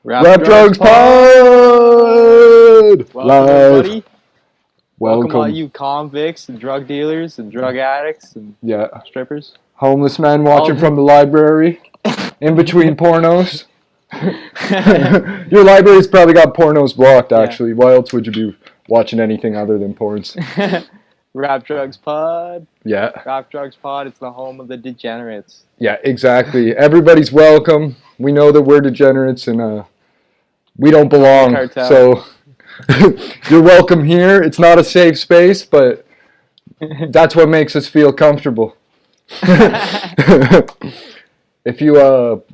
Rap Drugs Pod! Welcome, Live. everybody. Welcome. All you convicts and drug dealers and drug addicts and strippers. Homeless man watching from the library in between pornos. Your library's probably got pornos blocked, actually. Why else would you be watching anything other than porns? Rap Drugs Pod. Yeah. Rap Drugs Pod, it's the home of the degenerates. Yeah, exactly. Everybody's welcome. We know that we're degenerates and we don't belong. So you're welcome here. It's not a safe space, but that's what makes us feel comfortable. If you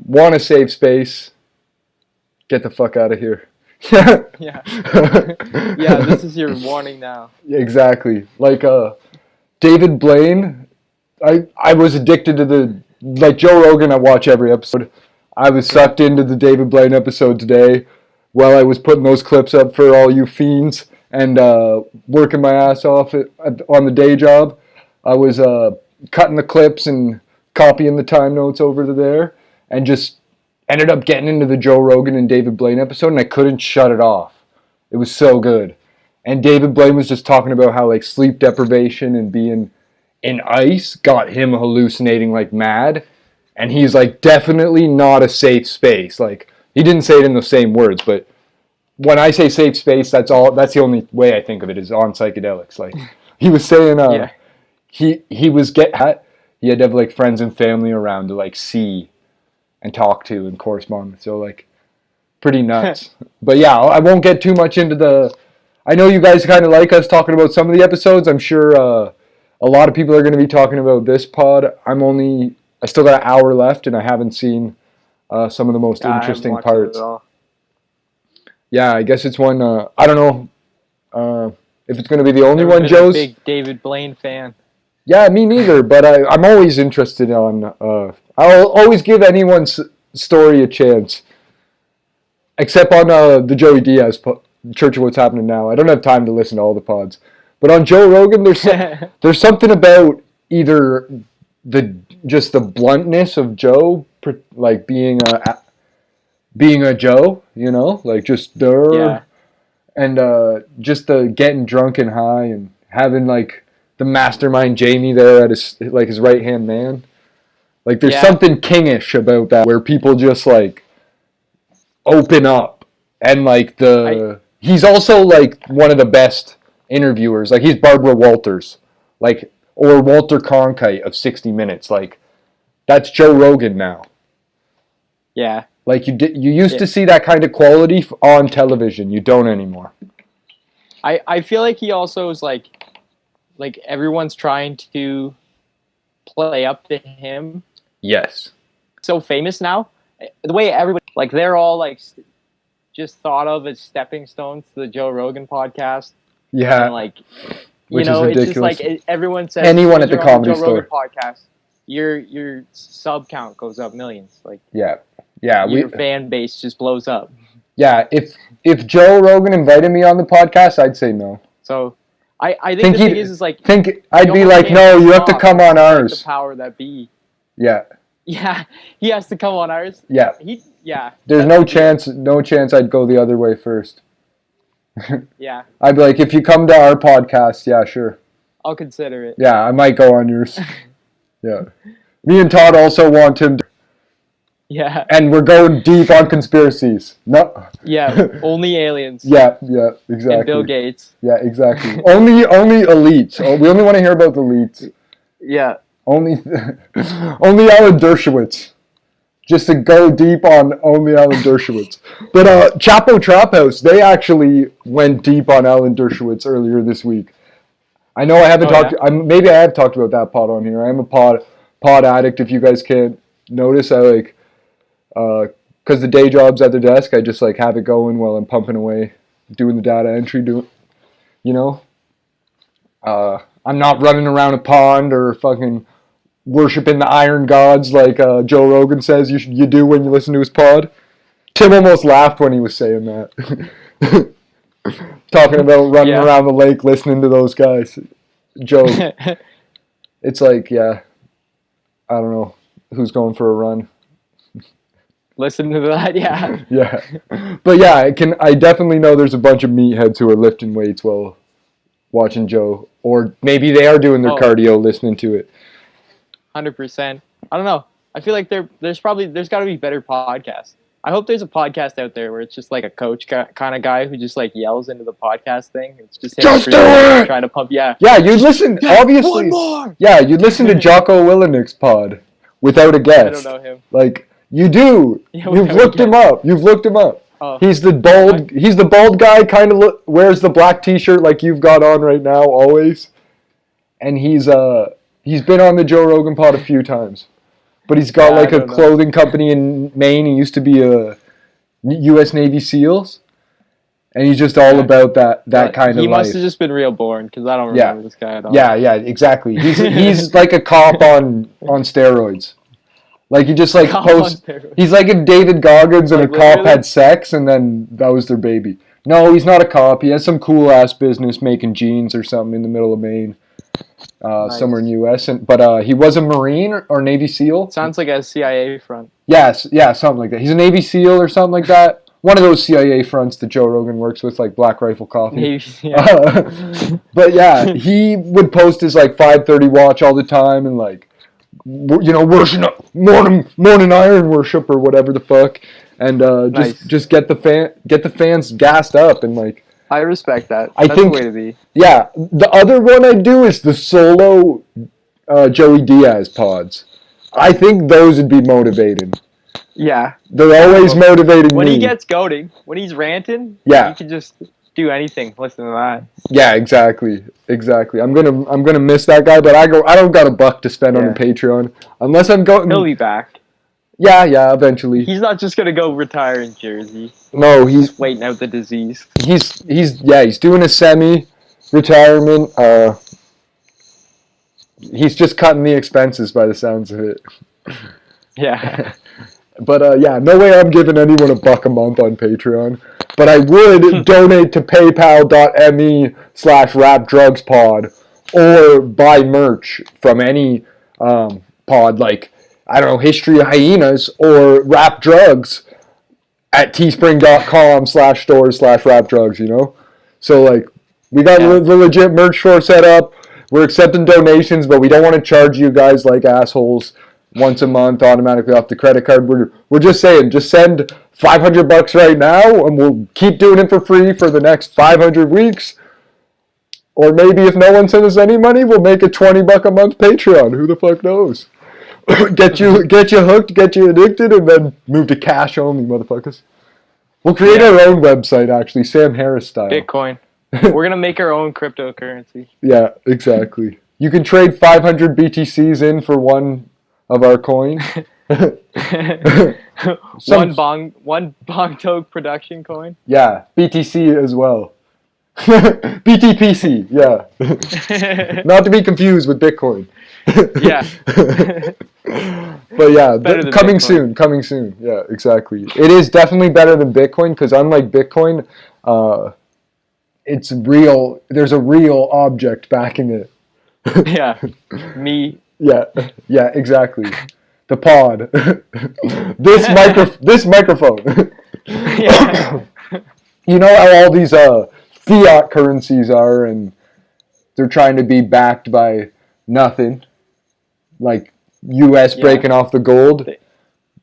want a safe space, get the fuck out of here. Yeah, this is your warning now. Exactly. Like David Blaine, I was addicted to like Joe Rogan. I watch every episode. I was sucked into the David Blaine episode today while I was putting those clips up for all you fiends and working my ass off on the day job. I was cutting the clips and copying the time notes over to there and just ended up getting into the Joe Rogan and David Blaine episode, and I couldn't shut it off. It was so good. And David Blaine was just talking about how like sleep deprivation and being in ice got him hallucinating like mad. And he's like, definitely not a safe space. Like, he didn't say it in the same words, but when I say safe space, that's the only way I think of it is on psychedelics. Like, he was saying he had to have like friends and family around to like see and talk to and correspond with. So like, pretty nuts. But yeah, I won't get too much into I know you guys kind of like us talking about some of the episodes. I'm sure a lot of people are going to be talking about this pod. I still got an hour left, and I haven't seen some of the most interesting parts. Yeah, I guess it's one. I don't know if it's going to be the only one. Joe's a big David Blaine fan. Yeah, me neither. But I'm always interested on. I'll always give anyone's story a chance, except on the Joey Diaz Church of What's Happening Now. I don't have time to listen to all the pods, but on Joe Rogan, there's something about either just the bluntness of Joe, like being a Joe, you know, like just and just the getting drunk and high and having like the mastermind Jamie there at his right hand man. Like there's something kingish about that where people just like open up and like he's also like one of the best interviewers. Like he's Barbara Walters, like. Or Walter Cronkite of 60 Minutes. Like, that's Joe Rogan now. Yeah. Like, you used to see that kind of quality on television. You don't anymore. I feel like he also is like everyone's trying to play up to him. Yes. So famous now. The way everybody, like, they're all, like, just thought of as stepping stones to the Joe Rogan podcast. Yeah. And, like... Which you know, is it's just like everyone says. Anyone at the comedy store podcast, your sub count goes up millions. Like yeah, your fan base just blows up. Yeah, if Joe Rogan invited me on the podcast, I'd say no. So I think the thing is like I'd be like, no, you have to come on ours. Like the power that be. Yeah. Yeah, he has to come on ours. Yeah. There's no chance I'd go the other way first. Yeah. I'd be like, if you come to our podcast, yeah, sure. I'll consider it. Yeah, I might go on yours. Yeah. Me and Todd also want him to. Yeah. And we're going deep on conspiracies. No. Yeah, only aliens. Yeah, exactly. And Bill Gates. Yeah, exactly. only elites. We only want to hear about the elites. Yeah. Only Alan Dershowitz. Just to go deep on only Alan Dershowitz. But Chapo Trap House, they actually went deep on Alan Dershowitz earlier this week. I know I haven't talked... Yeah? Maybe I have talked about that pod on here. I am a pod addict, if you guys can't notice. I like... Because the day job's at the desk, I just like have it going while I'm pumping away, doing the data entry, you know? I'm not running around a pond or fucking... worshiping the iron gods like Joe Rogan says you do when you listen to his pod. Tim almost laughed when he was saying that. Talking about running around the lake listening to those guys. Joe. It's like, I don't know who's going for a run. listen to that. Yeah. Yeah. But yeah, I definitely know there's a bunch of meatheads who are lifting weights while watching Joe. Or maybe they are doing their cardio listening to it. 100%. I don't know. I feel like there's got to be better podcasts. I hope there's a podcast out there where it's just like a coach kind of guy who just like yells into the podcast thing. It's just him just do it! Trying to pump. Yeah. Yeah, you'd listen. Obviously. One more. Yeah, you'd listen to Jocko Willenick's pod without a guest. I don't know him. Like you do. Yeah, You've looked him up. You've looked him up. Oh. He's the bald guy. Kind of wears the black T-shirt like you've got on right now, always. And he's been on the Joe Rogan pod a few times. But he's got like a clothing company in Maine. He used to be a U.S. Navy SEALs, and he's just all about that kind of life. He must have just been real boring because I don't remember this guy at all. Yeah, exactly. He's like a cop on steroids. Like he just like posts. He's like if David Goggins and a cop had sex, and then that was their baby. No, he's not a cop. He has some cool ass business making jeans or something in the middle of Maine. Nice. Somewhere in the U.S. But he was a Marine or Navy SEAL. Sounds like a CIA front. Yes, yeah, something like that. He's a Navy SEAL or something like that. One of those CIA fronts that Joe Rogan works with, like Black Rifle Coffee. But yeah, he would post his like 5:30 watch all the time and like, worship morning iron worship or whatever the fuck, and just get the fans gassed up and like. I respect that. That's the way to be. Yeah. The other one I do is the solo Joey Diaz pods. I think those would be motivating. Yeah. They're always motivating when he gets goading, when he's ranting, he can just do anything. Listen to that. Yeah, exactly. I'm gonna miss that guy, but I don't got $1 to spend on the Patreon. Unless I'm going. He'll be back. Yeah, eventually. He's not just gonna go retire in Jersey. No, he's waiting out the disease. He's doing a semi-retirement. He's just cutting the expenses by the sounds of it. Yeah. But no way I'm giving anyone $1 a month on Patreon. But I would donate to paypal.me/rapdrugspod or buy merch from any pod like, I don't know, History of Hyenas or Rap Drugs at teespring.com/store/rapdrugs, So, like, we got the legit merch store set up. We're accepting donations, but we don't want to charge you guys like assholes once a month automatically off the credit card. We're just saying, just send $500 right now, and we'll keep doing it for free for the next 500 weeks. Or maybe if no one sends us any money, we'll make a $20 a month Patreon. Who the fuck knows? get you hooked, get you addicted, and then move to cash only, motherfuckers. We'll create our own website, actually, Sam Harris style. Bitcoin. We're gonna make our own cryptocurrency. Yeah, exactly. You can trade 500 BTCs in for one of our coin. One Bong Toke production coin. Yeah, BTC as well. BTPC, yeah. Not to be confused with Bitcoin. Yeah. But yeah, coming soon. Yeah, exactly. It is definitely better than Bitcoin because unlike Bitcoin, it's real. There's a real object backing it. Yeah, me. Yeah, exactly. The pod. This microphone. Yeah. You know how all these fiat currencies are, and they're trying to be backed by nothing, like U.S. breaking off the gold.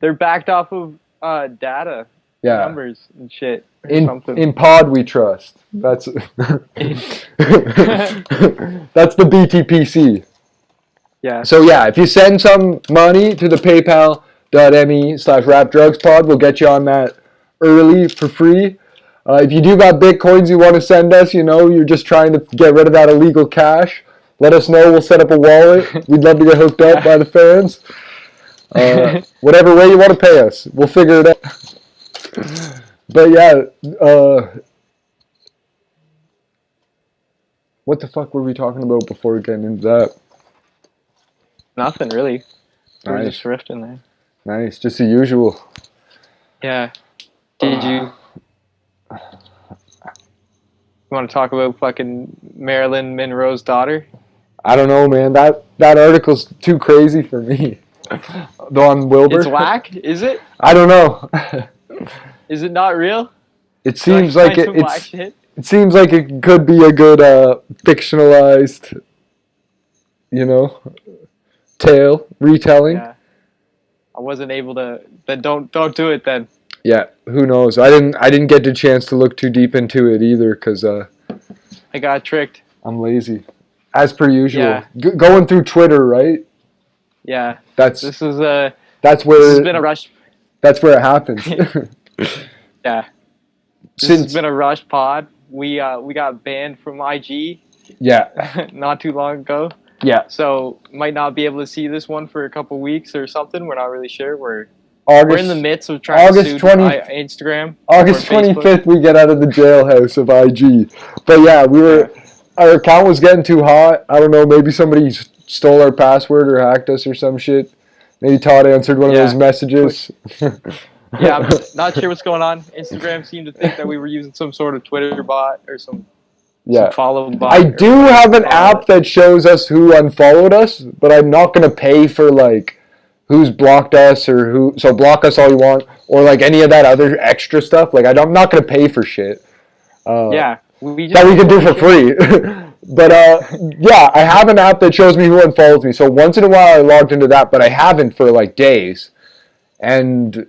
They're backed off of data, numbers and shit. In pod we trust. That's that's the BTPC. Yeah. So yeah, if you send some money to the paypal.me/rapdrugspod, we'll get you on that early for free. If you do got Bitcoins you want to send us, you're just trying to get rid of that illegal cash, let us know. We'll set up a wallet. We'd love to get hooked up by the fans. Whatever way you want to pay us, we'll figure it out. But yeah, what the fuck were we talking about before getting into that? Nothing really. Nice. We're just riffing there. Nice, just the usual. Yeah. Did you want to talk about fucking Marilyn Monroe's daughter? I don't know, man. That article's too crazy for me. Don Wilbur. It's whack, is it? I don't know. Is it not real? It seems like some whack shit? it seems like it could be a good fictionalized, tale retelling. Yeah. I wasn't able to. Then don't do it then. Yeah, who knows? I didn't get the chance to look too deep into it either because I got tricked. I'm lazy, as per usual. Yeah. Going through Twitter, right? Yeah. That's This has been a rush. That's where it happens. Yeah. This has been a rush pod. We got banned from IG. Yeah. Not too long ago. Yeah. So might not be able to see this one for a couple weeks or something. We're not really sure. We're in the midst of trying to sue Instagram. August 25th, we get out of the jailhouse of IG. But yeah, our account was getting too hot. I don't know, maybe somebody stole our password or hacked us or some shit. Maybe Todd answered one of those messages. Yeah, I'm not sure what's going on. Instagram seemed to think that we were using some sort of Twitter bot or some follow bot. I do have an app that shows us who unfollowed us, but I'm not going to pay for who's blocked us or who. So block us all you want, or any of that other extra stuff. I'm not going to pay for shit. That we can do for free. But I have an app that shows me who unfollows me. So once in a while I logged into that, but I haven't for days, and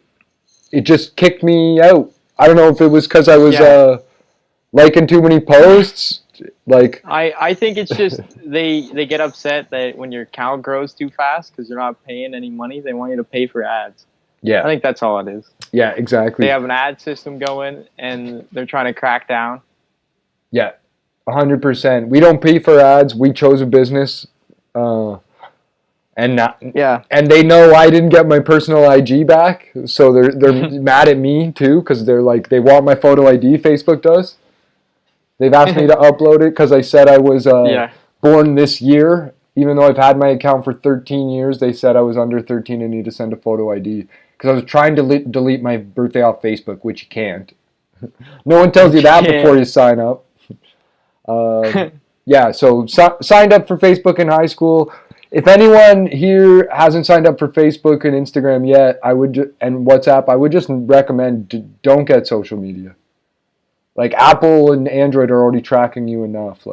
it just kicked me out. I don't know if it was because I was liking too many posts. I think it's just they get upset that when your account grows too fast because you're not paying any money, they want you to pay for ads. Yeah, I think that's all it is. Yeah, exactly. They have an ad system going and they're trying to crack down. Yeah, 100%. We don't pay for ads. We chose a business, and they know I didn't get my personal IG back, so they're mad at me too because they're they want my photo ID. Facebook does. They've asked me to upload it because I said I was born this year. Even though I've had my account for 13 years, they said I was under 13 and need to send a photo ID. Because I was trying to delete my birthday off Facebook, which you can't. No one tells you that before you sign up. So signed up for Facebook in high school. If anyone here hasn't signed up for Facebook and Instagram yet, and WhatsApp, I would just recommend don't get social media. Apple and Android are already tracking you enough.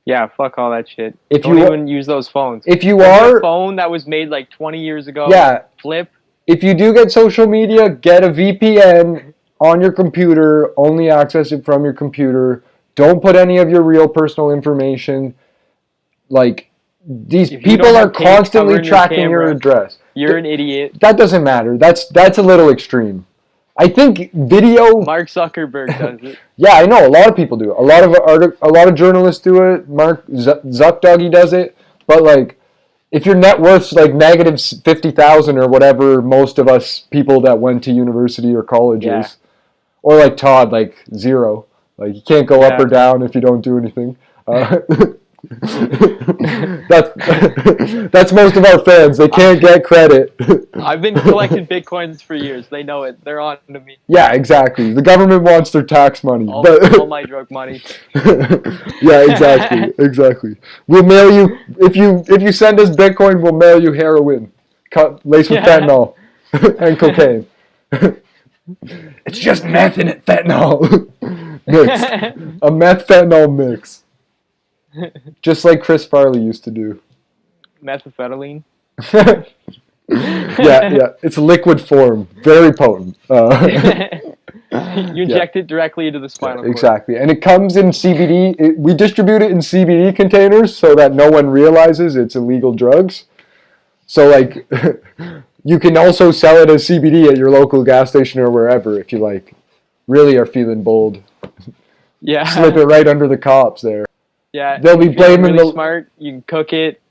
Yeah, fuck all that shit. If Don't even use those phones. If you are a phone that was made 20 years ago, flip. If you do get social media, get a VPN on your computer. Only access it from your computer. Don't put any of your real personal information. These people are constantly tracking your address. You're an idiot. That doesn't matter. That's a little extreme. I think video. Mark Zuckerberg does it. Yeah, I know a lot of people do. A lot of journalists do it. Mark Zuckduggy does it. But if your net worth's negative 50,000 or whatever, most of us people that went to university or colleges, or Todd, 0. You can't go up or down if you don't do anything. That's most of our fans. They can't get credit. I've been collecting Bitcoins for years. They know it. They're on to me. Yeah, exactly. The government wants their tax money. All my drug money. Yeah, exactly. We'll mail you if you send us Bitcoin. We'll mail you heroin, laced with fentanyl and cocaine. It's just meth in it, fentanyl mixed. A meth fentanyl mix. Just like Chris Farley used to do. Methamphetamine. Yeah. It's liquid form, very potent. You inject it directly into the spinal cord. Exactly, and it comes in CBD. We distribute it in CBD containers so that no one realizes it's illegal drugs. So you can also sell it as CBD at your local gas station or wherever if you really are feeling bold. Yeah. Slip it right under the cops there. Yeah. They'll be blaming really smart. You can cook it,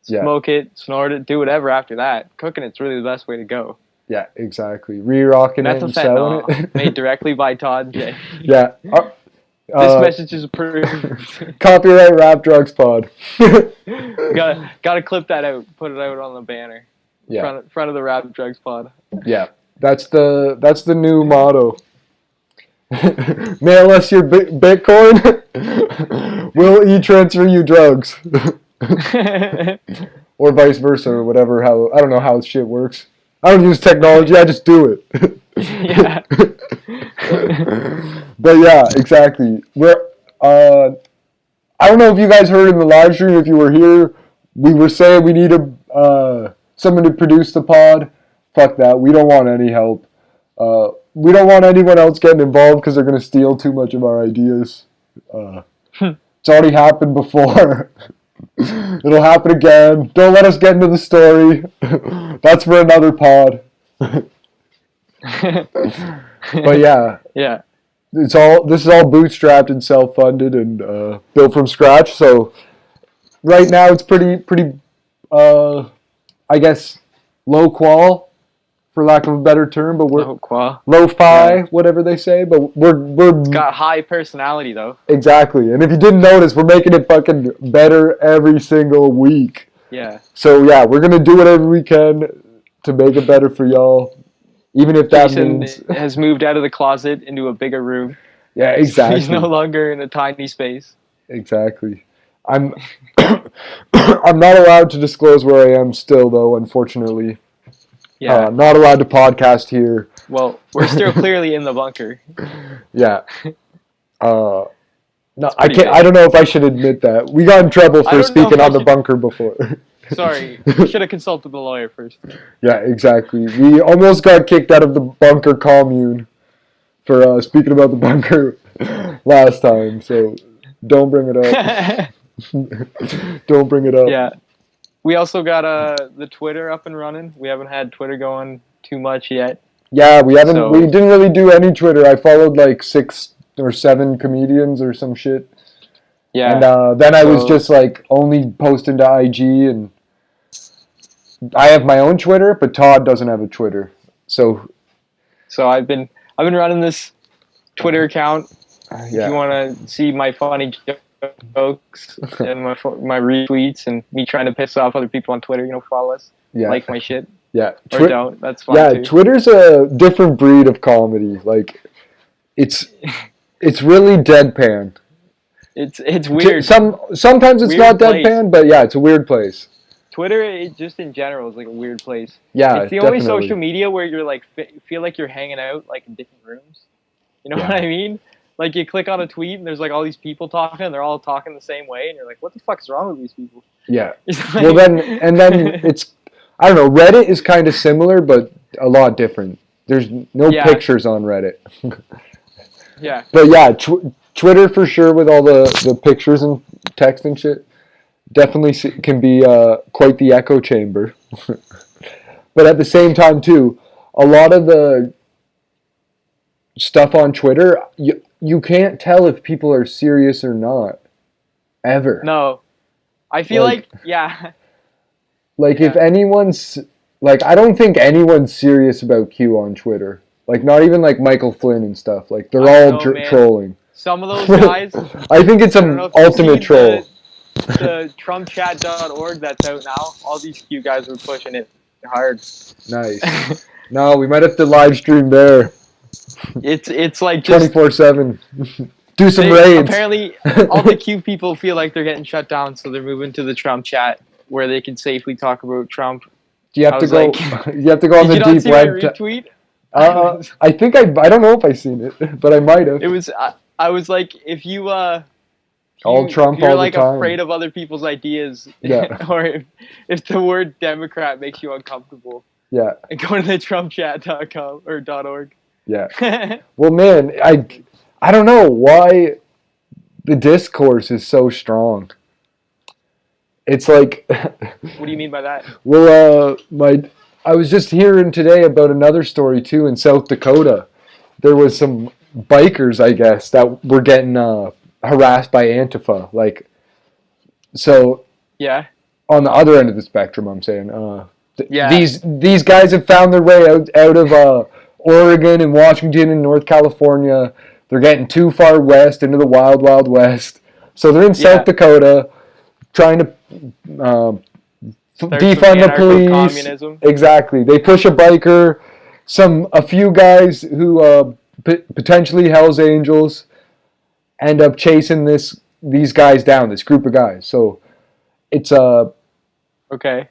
smoke it, snort it, do whatever after that. Cooking it's really the best way to go. Yeah, exactly. Re-rocking it and selling it. Made directly by Todd and Jay. Yeah. This message is approved. Copyright Rap Drugs Pod. Gotta clip that out. Put it out on the banner. Yeah. Front of the Rap Drugs Pod. Yeah. That's the new motto. Mail us your Bitcoin. We'll e-transfer you drugs. or vice versa, or whatever. How I don't know how shit works. I don't use technology. I just do it. Yeah. But yeah, exactly. I don't know if you guys heard in the live stream. If you were here, we were saying we need someone to produce the pod. Fuck that. We don't want any help. We don't want anyone else getting involved because they're gonna steal too much of our ideas. It's already happened before. It'll happen again. Don't let us get into the story. That's for another pod. But yeah, Yeah. this is all bootstrapped and self-funded and built from scratch. So right now it's pretty I guess low qual, for lack of a better term, but we're lo-fi, Yeah. whatever they say. But we're It's got high personality though. exactly. And if you didn't notice, we're making it fucking better every single week. Yeah. So yeah, we're gonna do whatever we can to make it better for y'all, even if that Jason means has moved out of the closet into a bigger room. yeah, exactly. He's no longer in a tiny space. Exactly. I'm I'm not allowed to disclose where I am still, though. Unfortunately, Yeah. not allowed to podcast here. Well, we're still clearly in the bunker. Yeah. No, I pretty can't. big. I don't know if I should admit that. We got in trouble I for don't know speaking if I on the should- bunker before. Sorry, we should have consulted the lawyer first. Yeah, exactly. We almost got kicked out of the bunker commune for speaking about the bunker last time. So don't bring it up. Don't bring it up. Yeah. We also got the Twitter up and running. We haven't had Twitter going too much yet. Yeah, we haven't. So- We didn't really do any Twitter. I followed like 6 or 7 comedians or some shit, Yeah. and then I was So- just like only posting to IG, and I have my own Twitter, but Todd doesn't have a Twitter. So So I've been running this Twitter account. If you yeah, want to see my funny jokes and my retweets and me trying to piss off other people on Twitter, follow us, yeah, like my shit, yeah. or don't. That's fine Yeah, too. Twitter's a different breed of comedy. Like, it's really deadpan. It's weird. Sometimes it's Weird not place. deadpan, but yeah, it's a weird place. Twitter, just in general, is like a weird place. Yeah, It's the only definitely. social media where you're like feel like you're hanging out like in different rooms. You know Yeah. what I mean? Like you click on a tweet and there's like all these people talking, and they're all talking the same way, and you're like, what the fuck's wrong with these people? Yeah. It's Well, like- then it's, I don't know. Reddit is kind of similar, but a lot different. There's no Yeah. pictures on Reddit. yeah, But yeah, Twitter for sure with all the pictures and text and shit definitely can be quite the echo chamber. But at the same time too, a lot of the stuff on Twitter, you can't tell if people are serious or not, ever. no, I feel Like- like yeah, Like if Yeah. anyone's like, I don't think anyone's serious about Q on Twitter. Like not even like Michael Flynn and stuff. Like they're I all know, man. trolling. some of those guys. I think it's I don't an know if you've ultimate seen troll. The trumpchat.org that's out now. All these Q guys were pushing it hard. Nice. No, we might have to live stream there It's like just 24/7. Do some they- raids. apparently all the Q people feel like they're getting shut down, so they're moving to the Trump chat where they can safely talk about Trump. Do you have I to was go? like- You have to go on Did you the not deep see my web. retweet? I think I don't know if I've seen it, but I might have. It was I was like, if you All if Trump you're all the like time. afraid of other people's ideas, Yeah. or if the word Democrat makes you uncomfortable, Yeah, go to the trumpchat.com or .org. yeah. Well, man, I don't know why the discourse is so strong. It's like, What do you mean by that? well, I was just hearing today about another story too in South Dakota. There was some bikers, I guess, that were getting harassed by Antifa. Like, so Yeah. on the other end of the spectrum, I'm saying, Yeah. these guys have found their way out of Oregon and Washington and North California. They're getting too far west into the wild, wild west. So they're in South Yeah. Dakota trying to Start defund some the police. anarcho-communism. Exactly. They push a biker. A few guys who potentially Hell's Angels end up chasing these guys down. This group of guys. So it's Okay.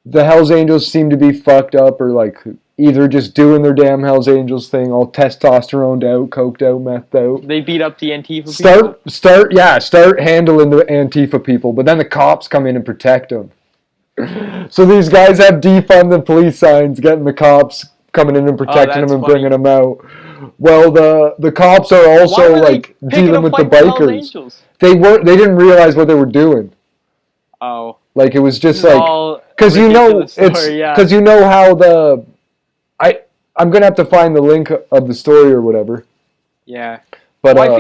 The Hells Angels seem to be fucked up or like either just doing their damn Hells Angels thing, all testosteroned out, coked out, methed out. They beat up the Antifa people. Start handling the Antifa people, but then the cops come in and protect them. So these guys have defund the police signs, getting the cops coming in and protecting them and funny. bringing them out. Well, the cops are Why also were they like picking dealing a with the fight with Hells bikers. Angels? They didn't realize what they were doing. Oh. Like it was just This is like all because you know ridiculous story, yeah. because you know how I'm gonna have to find the link of the story or whatever. Yeah. But Well,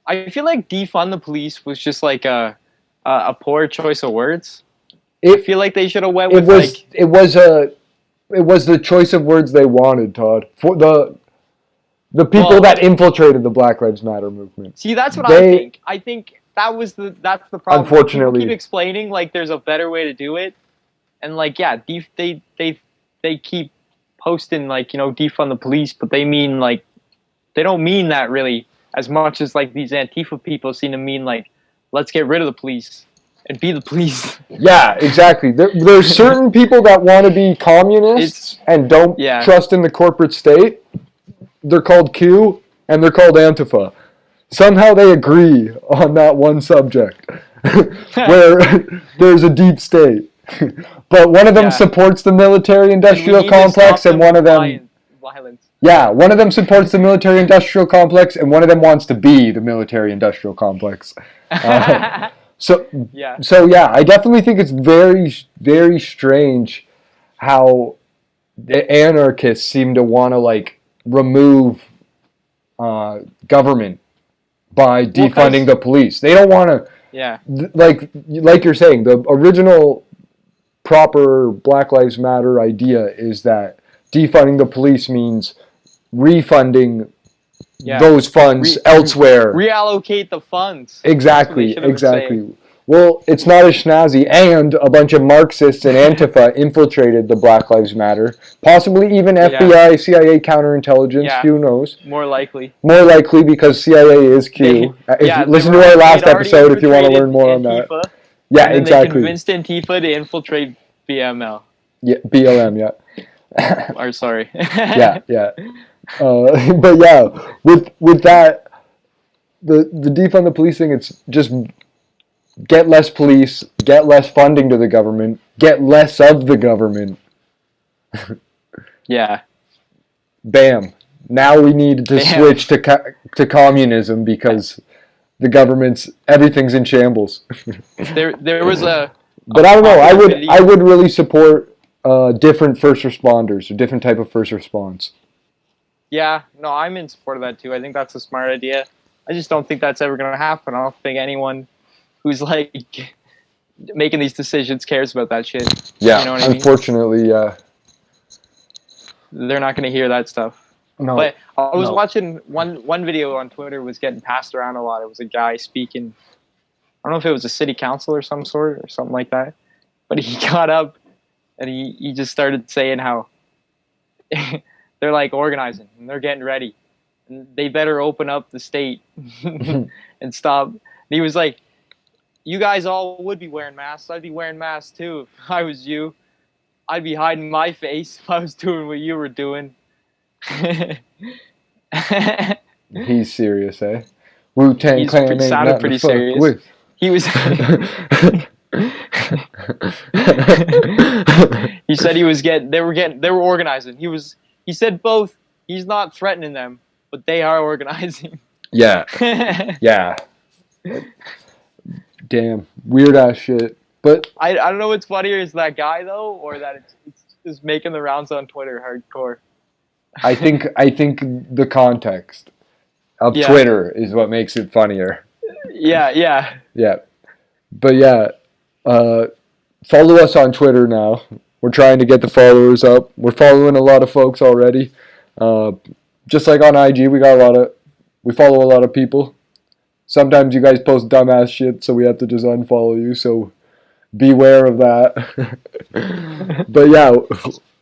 I feel like defund the police was just like a poor choice of words. I feel like they should have went with it was the choice of words they wanted, Todd, for the people that infiltrated the Black Lives Matter movement. See, that's what I think. I think that's the problem. Unfortunately, people keep explaining like there's a better way to do it, and like they keep posting like defund the police, but they mean like they don't mean that really as much as like these Antifa people seem to mean like let's get rid of the police and be the police. Yeah, exactly. There's certain people that want to be communists and don't trust in the corporate state. They're called Q and they're called Antifa. Somehow they agree on that one subject where there's a deep state. But one of them supports the military-industrial complex and one of them... Violence. Yeah, one of them supports the military-industrial complex and one of them wants to be the military-industrial complex. So yeah, I definitely think it's very, very strange how the anarchists seem to want to like remove government by defunding the police. They don't want to. Yeah. Like you're saying, the original proper Black Lives Matter idea is that defunding the police means refunding those funds elsewhere. Reallocate the funds. Exactly. Well, it's not as snazzy, and a bunch of Marxists and Antifa infiltrated the Black Lives Matter. Possibly even FBI, CIA counterintelligence, who knows? More likely. More likely because CIA is Q. Listen to our last episode if you want to learn more on that. Yeah, and exactly. They convinced Antifa to infiltrate BML. Yeah, BLM, yeah. Or sorry. yeah. But yeah, with that, the defund the police thing, it's just get less police, get less funding to the government, get less of the government. Yeah. Bam. Now we need to switch to communism because the everything's in shambles. there was a. But I don't know. I would really support different first responders or different type of first response. Yeah, no, I'm in support of that too. I think that's a smart idea. I just don't think that's ever going to happen. I don't think anyone who's like making these decisions cares about that shit. Yeah, you know what I mean? Unfortunately, yeah. They're not going to hear that stuff. No. But I was watching one video on Twitter was getting passed around a lot. It was a guy speaking. I don't know if it was a city council or some sort or something like that. But he got up and he just started saying how they're like organizing and they're getting ready. And they better open up the state and stop. And he was like, you guys all would be wearing masks. I'd be wearing masks too if I was you. I'd be hiding my face if I was doing what you were doing. He's serious, eh? Wu-Tang Clan ain't nothing pretty to fuck serious. with. He was. He said they were organizing. He said both. He's not threatening them, but they are organizing. Yeah. Yeah. Damn. Weird ass shit. But I don't know what's funnier is that guy though, or that it's just making the rounds on Twitter hardcore. I think the context of Twitter is what makes it funnier. Yeah. But yeah, follow us on Twitter now. We're trying to get the followers up. We're following a lot of folks already. Just like on IG, we follow a lot of people. Sometimes you guys post dumbass shit, so we have to just unfollow you. So beware of that. But yeah,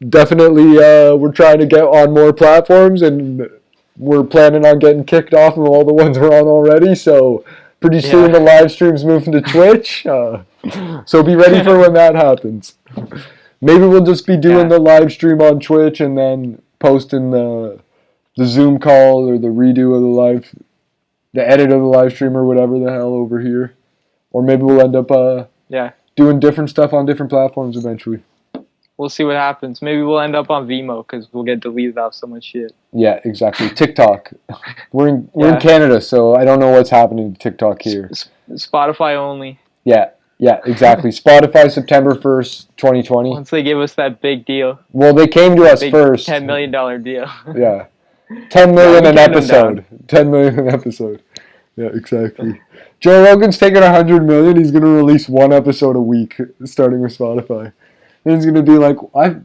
definitely we're trying to get on more platforms, and we're planning on getting kicked off of all the ones we're on already. So Pretty soon the live stream's moving to Twitch. So be ready for when that happens. Maybe we'll just be doing the live stream on Twitch and then posting the Zoom call or the redo of the edit of the live stream or whatever the hell over here. Or maybe we'll end up doing different stuff on different platforms eventually. We'll see what happens. Maybe we'll end up on Vimeo because we'll get deleted off so much shit. Yeah, exactly. TikTok. We're in Canada, so I don't know what's happening to TikTok here. Spotify only. Yeah, exactly. Spotify, September 1st, 2020. Once they give us that big deal. Well, they came to us first. $10 million deal. Yeah. 10 million an episode. 10 million an episode. Yeah, exactly. Joe Rogan's taking 100 million. He's going to release one episode a week, starting with Spotify. And he's going to be like,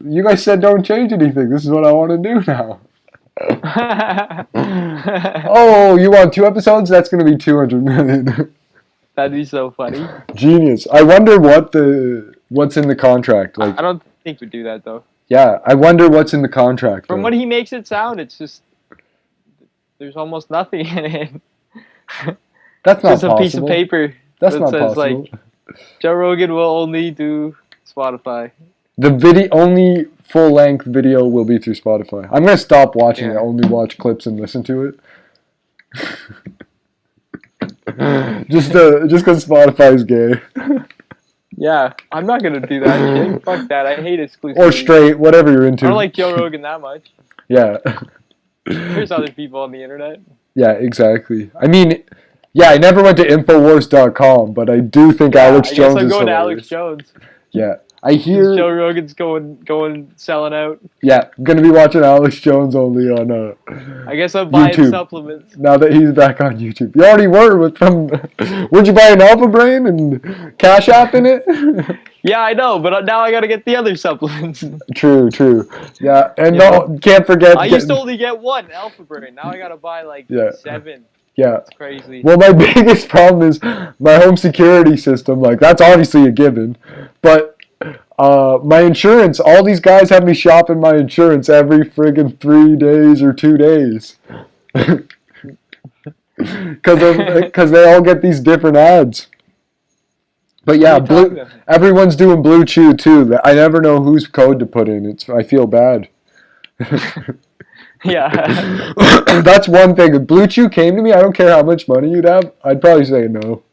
you guys said don't change anything. This is what I want to do now. Oh, you want 2 episodes? That's going to be 200 million. That'd be so funny. Genius. I wonder what's in the contract. Like, I don't think we'd do that, though. Yeah, I wonder what's in the contract. From what he makes it sound, it's just... There's almost nothing in it. That's not just possible. a piece of paper That's that not says, possible. like, Joe Rogan will only do Spotify. The only full-length video will be through Spotify. I'm going to stop watching it, only watch clips and listen to it. just because Spotify's gay. Yeah, I'm not going to do that shit. Fuck that. I hate exclusivity. Or straight, whatever you're into. I don't like Joe Rogan that much. Yeah. There's other people on the internet. Yeah, exactly. I mean, I never went to Infowars.com, but I do think Alex Jones is hilarious. I guess I'm going to Alex Jones. Yeah. I hear Joe Rogan's going selling out. Yeah, I'm gonna be watching Alex Jones only on I guess I'm buying YouTube. Supplements. Now that he's back on YouTube. You already were would you buy an Alpha Brain and Cash App in it? Yeah, I know, but now I gotta get the other supplements. True. Yeah, and can't forget. I used to only get one Alpha Brain. Now I gotta buy like 7. Yeah. It's crazy. Well, my biggest problem is my home security system. Like, that's obviously a given. But my insurance, all these guys have me shopping my insurance every friggin' 3 days or 2 days. Because they all get these different ads. But yeah, everyone's doing Blue Chew too. I never know whose code to put in. I feel bad. Yeah. That's one thing. If Blue Chew came to me, I don't care how much money you'd have, I'd probably say no.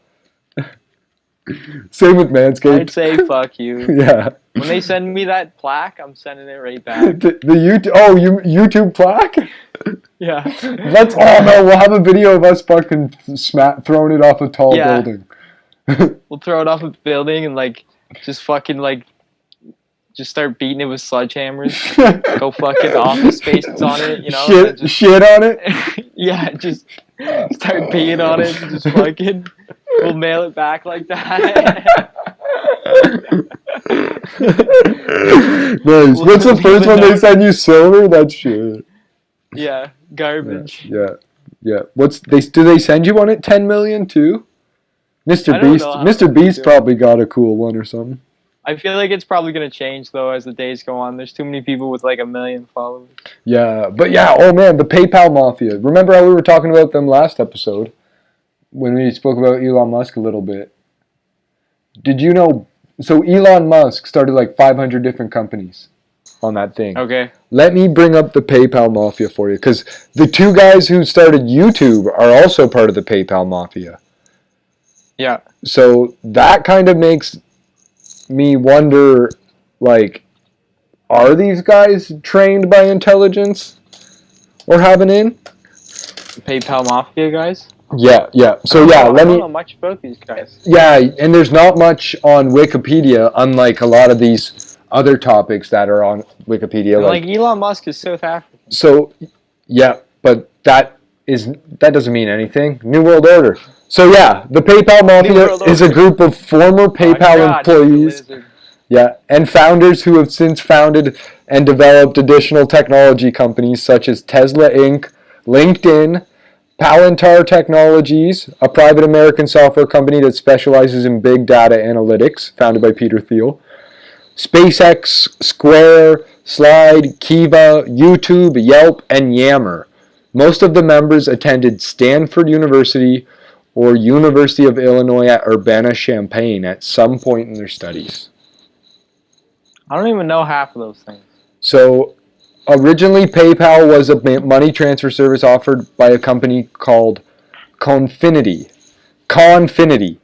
Same with Manscaped. I'd say fuck you. Yeah. When they send me that plaque, I'm sending it right back. The YouTube plaque? Yeah. We'll have a video of us fucking throwing it off a tall building. We'll throw it off a building and just start beating it with sledgehammers. Go fucking Office Spaces on it, you know. Shit on it? Yeah, just start peeing on it and just fucking... We'll mail it back like that. Nice. What's the first one they send you? Silver? That's shit. Yeah, garbage. Yeah. Do they send you one at 10 million too? Mr. Beast probably got a cool one or something. I feel like it's probably going to change though as the days go on. There's too many people with like 1 million followers. Yeah, but oh man, the PayPal Mafia. Remember how we were talking about them last episode? When we spoke about Elon Musk a little bit. Did you know... So Elon Musk started like 500 different companies on that thing. Okay. Let me bring up the PayPal Mafia for you. Because the 2 guys who started YouTube are also part of the PayPal Mafia. Yeah. So that kind of makes me wonder, like, are these guys trained by intelligence? Or have an in? PayPal Mafia guys? Yeah. So I don't know much about these guys. Yeah, and there's not much on Wikipedia, unlike a lot of these other topics that are on Wikipedia. Like Elon Musk is South African. So, yeah, but that doesn't mean anything. New World Order. So yeah, the PayPal Mafia is a group of former PayPal employees. Yeah, and founders who have since founded and developed additional technology companies such as Tesla Inc., LinkedIn, Palantir Technologies, a private American software company that specializes in big data analytics, founded by Peter Thiel, SpaceX, Square, Slide, Kiva, YouTube, Yelp, and Yammer. Most of the members attended Stanford University or University of Illinois at Urbana-Champaign at some point in their studies? I don't even know half of those things. So, originally PayPal was a money transfer service offered by a company called Confinity. Confinity.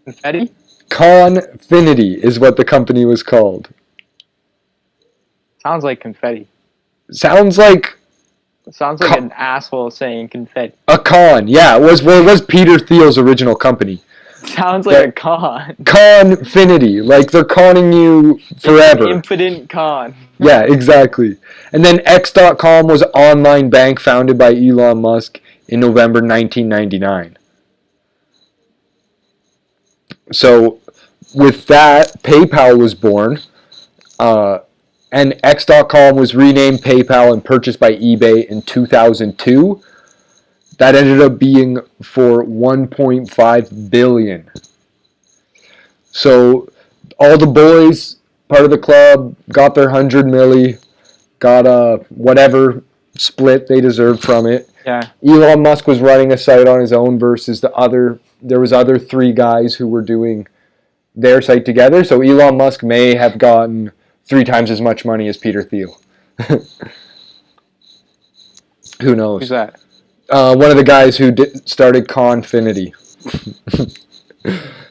Confetti? Confinity is what the company was called. Sounds like confetti. Sounds like It sounds like an asshole saying confetti. a con. Yeah, it was Peter Thiel's original company. Sounds like a con. Confinity. Like they're conning you forever. Infinite con. Yeah, exactly. And then X.com was an online bank founded by Elon Musk in November 1999. So, with that, PayPal was born. And X.com was renamed PayPal and purchased by eBay in 2002. That ended up being for $1.5 billion. So, all the boys, part of the club, got their 100 milli, got whatever split they deserved from it. Yeah. Elon Musk was running a site on his own versus there was other three guys who were doing their site together. So Elon Musk may have gotten 3 times as much money as Peter Thiel. Who knows? Who's that? One of the guys who started Confinity.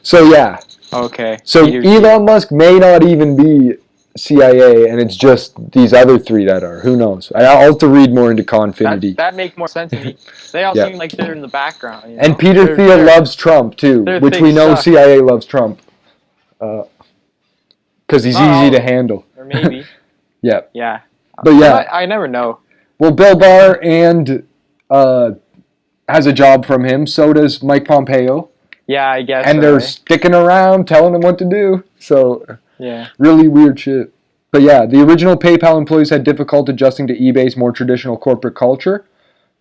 So yeah. Okay. So Peter Elon Thiel. Musk may not even be CIA, and it's just these other 3 that are. Who knows? I'll have to read more into Confinity. That makes more sense to me. They all Yeah. seem like they're in the background. You know? And Peter Thiel loves Trump too, their which we things know suck. CIA loves Trump. Because he's Not easy all to of them. handle. Or maybe. Yeah. Yeah. But yeah. I never know. Well, Bill Barr has a job from him. So does Mike Pompeo. Yeah, I guess. And they're sticking around, telling him what to do. So, yeah. really weird shit. But yeah, the original PayPal employees had difficulty adjusting to eBay's more traditional corporate culture,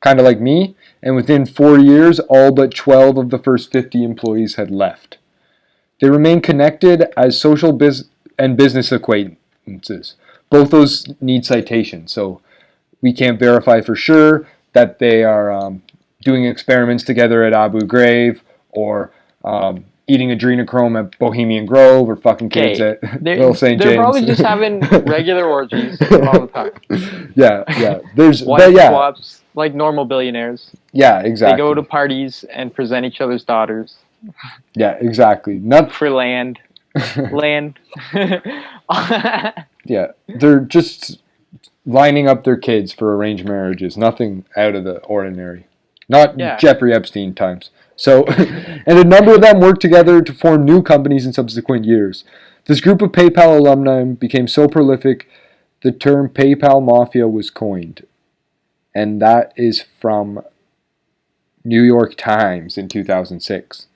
kind of like me. And within 4 years, all but 12 of the first 50 employees had left. They remain connected as social and business acquaintances. Both those need citation, so we can't verify for sure that they are doing experiments together at Abu Ghraib or eating adrenochrome at Bohemian Grove or fucking kids at Little St. James. They're probably just having regular orgies all the time. Yeah. There's Wife swaps, like normal billionaires. Yeah, exactly. They go to parties and present each other's daughters. Yeah, exactly. Not for land. Land. Yeah, they're just lining up their kids for arranged marriages. Nothing out of the ordinary. Not Jeffrey Epstein times. So, and a number of them worked together to form new companies in subsequent years. This group of PayPal alumni became so prolific, the term PayPal Mafia was coined. And that is from New York Times in 2006.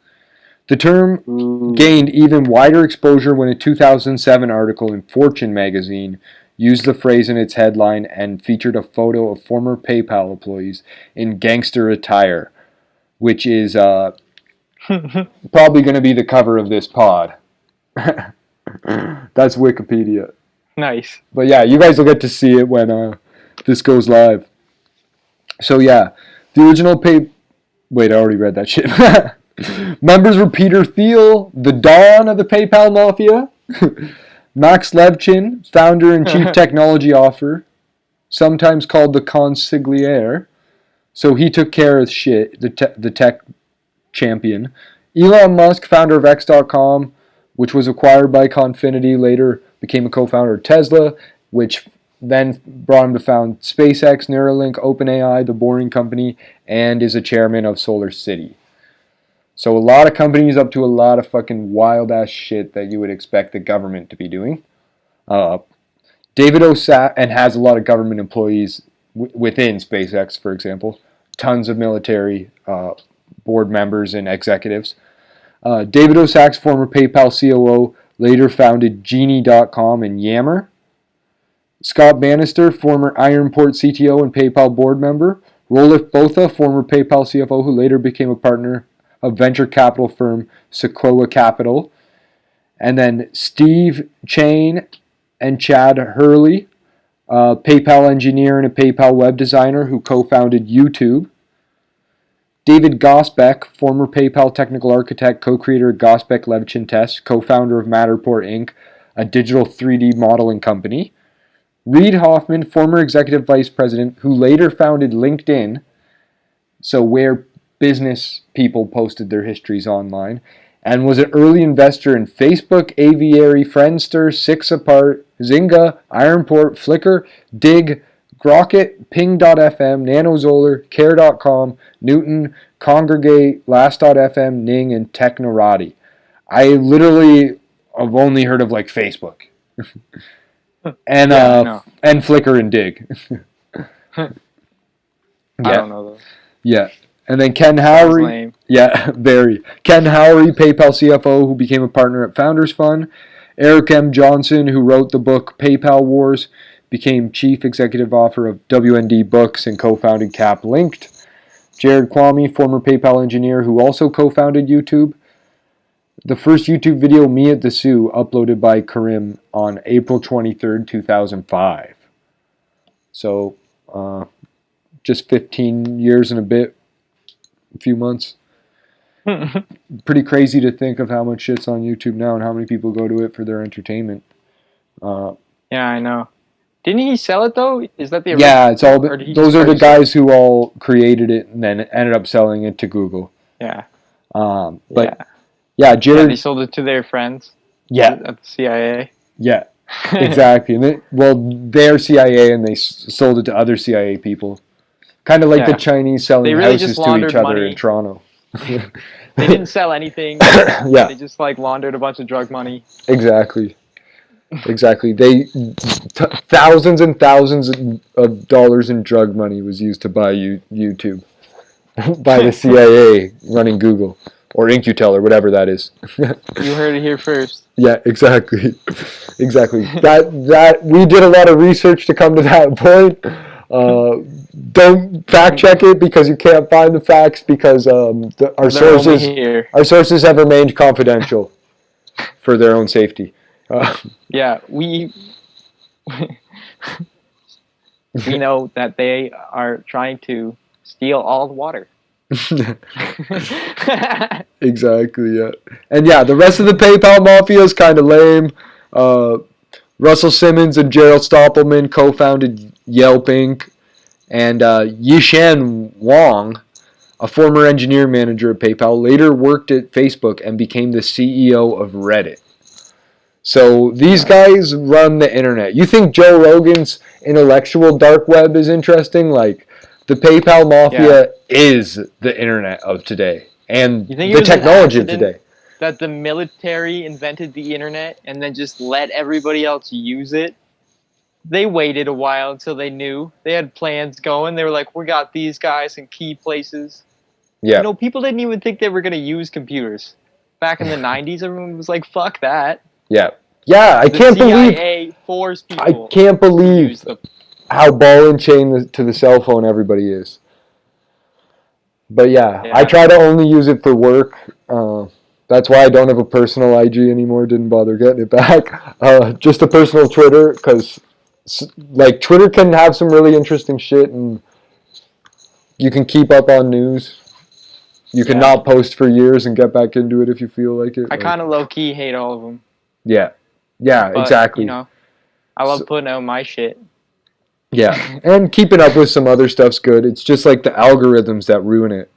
The term gained even wider exposure when a 2007 article in Fortune magazine used the phrase in its headline and featured a photo of former PayPal employees in gangster attire, which is probably going to be the cover of this pod. That's Wikipedia. Nice. But yeah, you guys will get to see it when this goes live. So yeah, the original Wait, I already read that shit. Members were Peter Thiel, the Don of the PayPal Mafia, Max Levchin, founder and chief technology officer, sometimes called the consigliere. So he took care of shit, the tech champion. Elon Musk, founder of X.com, which was acquired by Confinity, later became a co-founder of Tesla, which then brought him to found SpaceX, Neuralink, OpenAI, The Boring Company, and is a chairman of Solar City. So a lot of companies up to a lot of fucking wild-ass shit that you would expect the government to be doing. David Osak, and has a lot of government employees within SpaceX, for example. Tons of military board members and executives. David Osak's former PayPal COO later founded Genie.com and Yammer. Scott Bannister, former Ironport CTO and PayPal board member. Roelof Botha, former PayPal CFO who later became a partner of venture capital firm Sequoia Capital. And then Steve Chain and Chad Hurley, PayPal engineer and a PayPal web designer who co-founded YouTube. David Gosbeck, former PayPal technical architect, co-creator of Gosbeck Levchin Test, co-founder of Matterport Inc., a digital 3D modeling company. Reid Hoffman, former executive vice president, who later founded LinkedIn, so where business people posted their histories online, and was an early investor in Facebook, Aviary, Friendster, Six Apart, Zynga, Ironport, Flickr, Dig, Grocket, Ping.fm, NanoZoller, Care.com, Newton, Congregate, Last.fm, Ning, and Technorati. I literally have only heard of like Facebook. And and Flickr and Dig. I don't know those. Yeah. And then Ken Howry. Yeah, very. Ken Howry, PayPal CFO, who became a partner at Founders Fund. Eric M. Johnson, who wrote the book PayPal Wars, became chief executive officer of WND Books and co-founded Cap Linked. Jared Kwame, former PayPal engineer, who also co-founded YouTube. The first YouTube video, Me at the Zoo, uploaded by Karim on April 23rd, 2005. So, just 15 years and a bit, a few months. Pretty crazy to think of how much shit's on YouTube now and how many people go to it for their entertainment. Yeah, I know. Didn't he sell it though? Is that the original? Yeah, it's all. Those are the guys who all created it and then ended up selling it to Google. Yeah. Yeah, Jared. Yeah, they sold it to their friends. Yeah. At the CIA. Yeah, exactly. And they're CIA and they sold it to other CIA people. Kind of like the Chinese selling houses to each other in Toronto. They didn't sell anything. Yeah. They just like laundered a bunch of drug money. Exactly. They thousands and thousands of dollars in drug money was used to buy YouTube by the CIA running Google or In-Q-Tel or whatever that is. You heard it here first. Yeah, exactly. That we did a lot of research to come to that point. Don't fact check it because you can't find the facts because our sources have remained confidential for their own safety. Yeah, we know that they are trying to steal all the water. Exactly, yeah. And yeah, the rest of the PayPal Mafia is kind of lame. Russell Simmons and Gerald Stoppelman co-founded Yelp Inc. And Yishan Wang, a former engineer manager at PayPal, later worked at Facebook and became the CEO of Reddit. So these guys run the internet. You think Joe Rogan's intellectual dark web is interesting? Like, the PayPal Mafia is the internet of today and the technology of today. That the military invented the internet and then just let everybody else use it. They waited a while until they knew. They had plans going. They were like, we got these guys in key places. Yeah. You know, people didn't even think they were going to use computers. Back in the 90s, everyone was like, fuck that. Yeah. Yeah, I can't believe... CIA forced people. I can't believe how ball and chain to the cell phone everybody is. But yeah, I try to only use it for work. That's why I don't have a personal IG anymore. Didn't bother getting it back. Just a personal Twitter, because like Twitter can have some really interesting shit, and you can keep up on news. You can not post for years and get back into it if you feel like it. I kind of low key hate all of them. Yeah, but, exactly. You know, I love putting out my shit. Yeah, and keeping up with some other stuff's good. It's just like the algorithms that ruin it.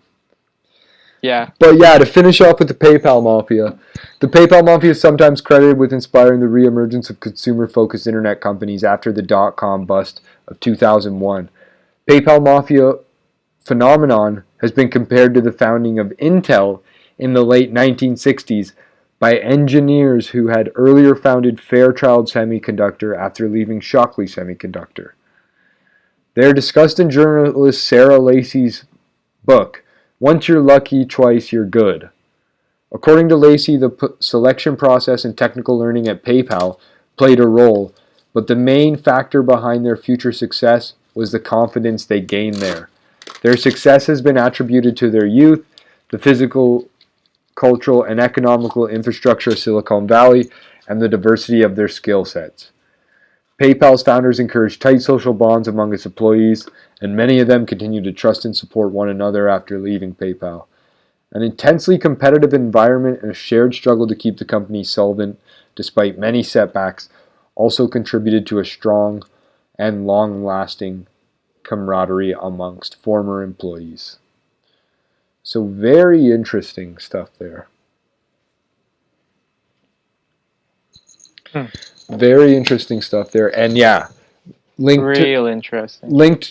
Yeah. But yeah, to finish off with the PayPal Mafia. The PayPal Mafia is sometimes credited with inspiring the reemergence of consumer-focused internet companies after the dot-com bust of 2001. PayPal Mafia phenomenon has been compared to the founding of Intel in the late 1960s by engineers who had earlier founded Fairchild Semiconductor after leaving Shockley Semiconductor. They are discussed in journalist Sarah Lacey's book, Once You're Lucky, Twice You're Good. According to Lacey, the selection process and technical learning at PayPal played a role, but the main factor behind their future success was the confidence they gained there. Their success has been attributed to their youth, the physical, cultural, and economical infrastructure of Silicon Valley, and the diversity of their skill sets. PayPal's founders encouraged tight social bonds among its employees, and many of them continue to trust and support one another after leaving PayPal. An intensely competitive environment and a shared struggle to keep the company solvent despite many setbacks also contributed to a strong and long-lasting camaraderie amongst former employees. So very interesting stuff there. Very interesting stuff there. And yeah, linked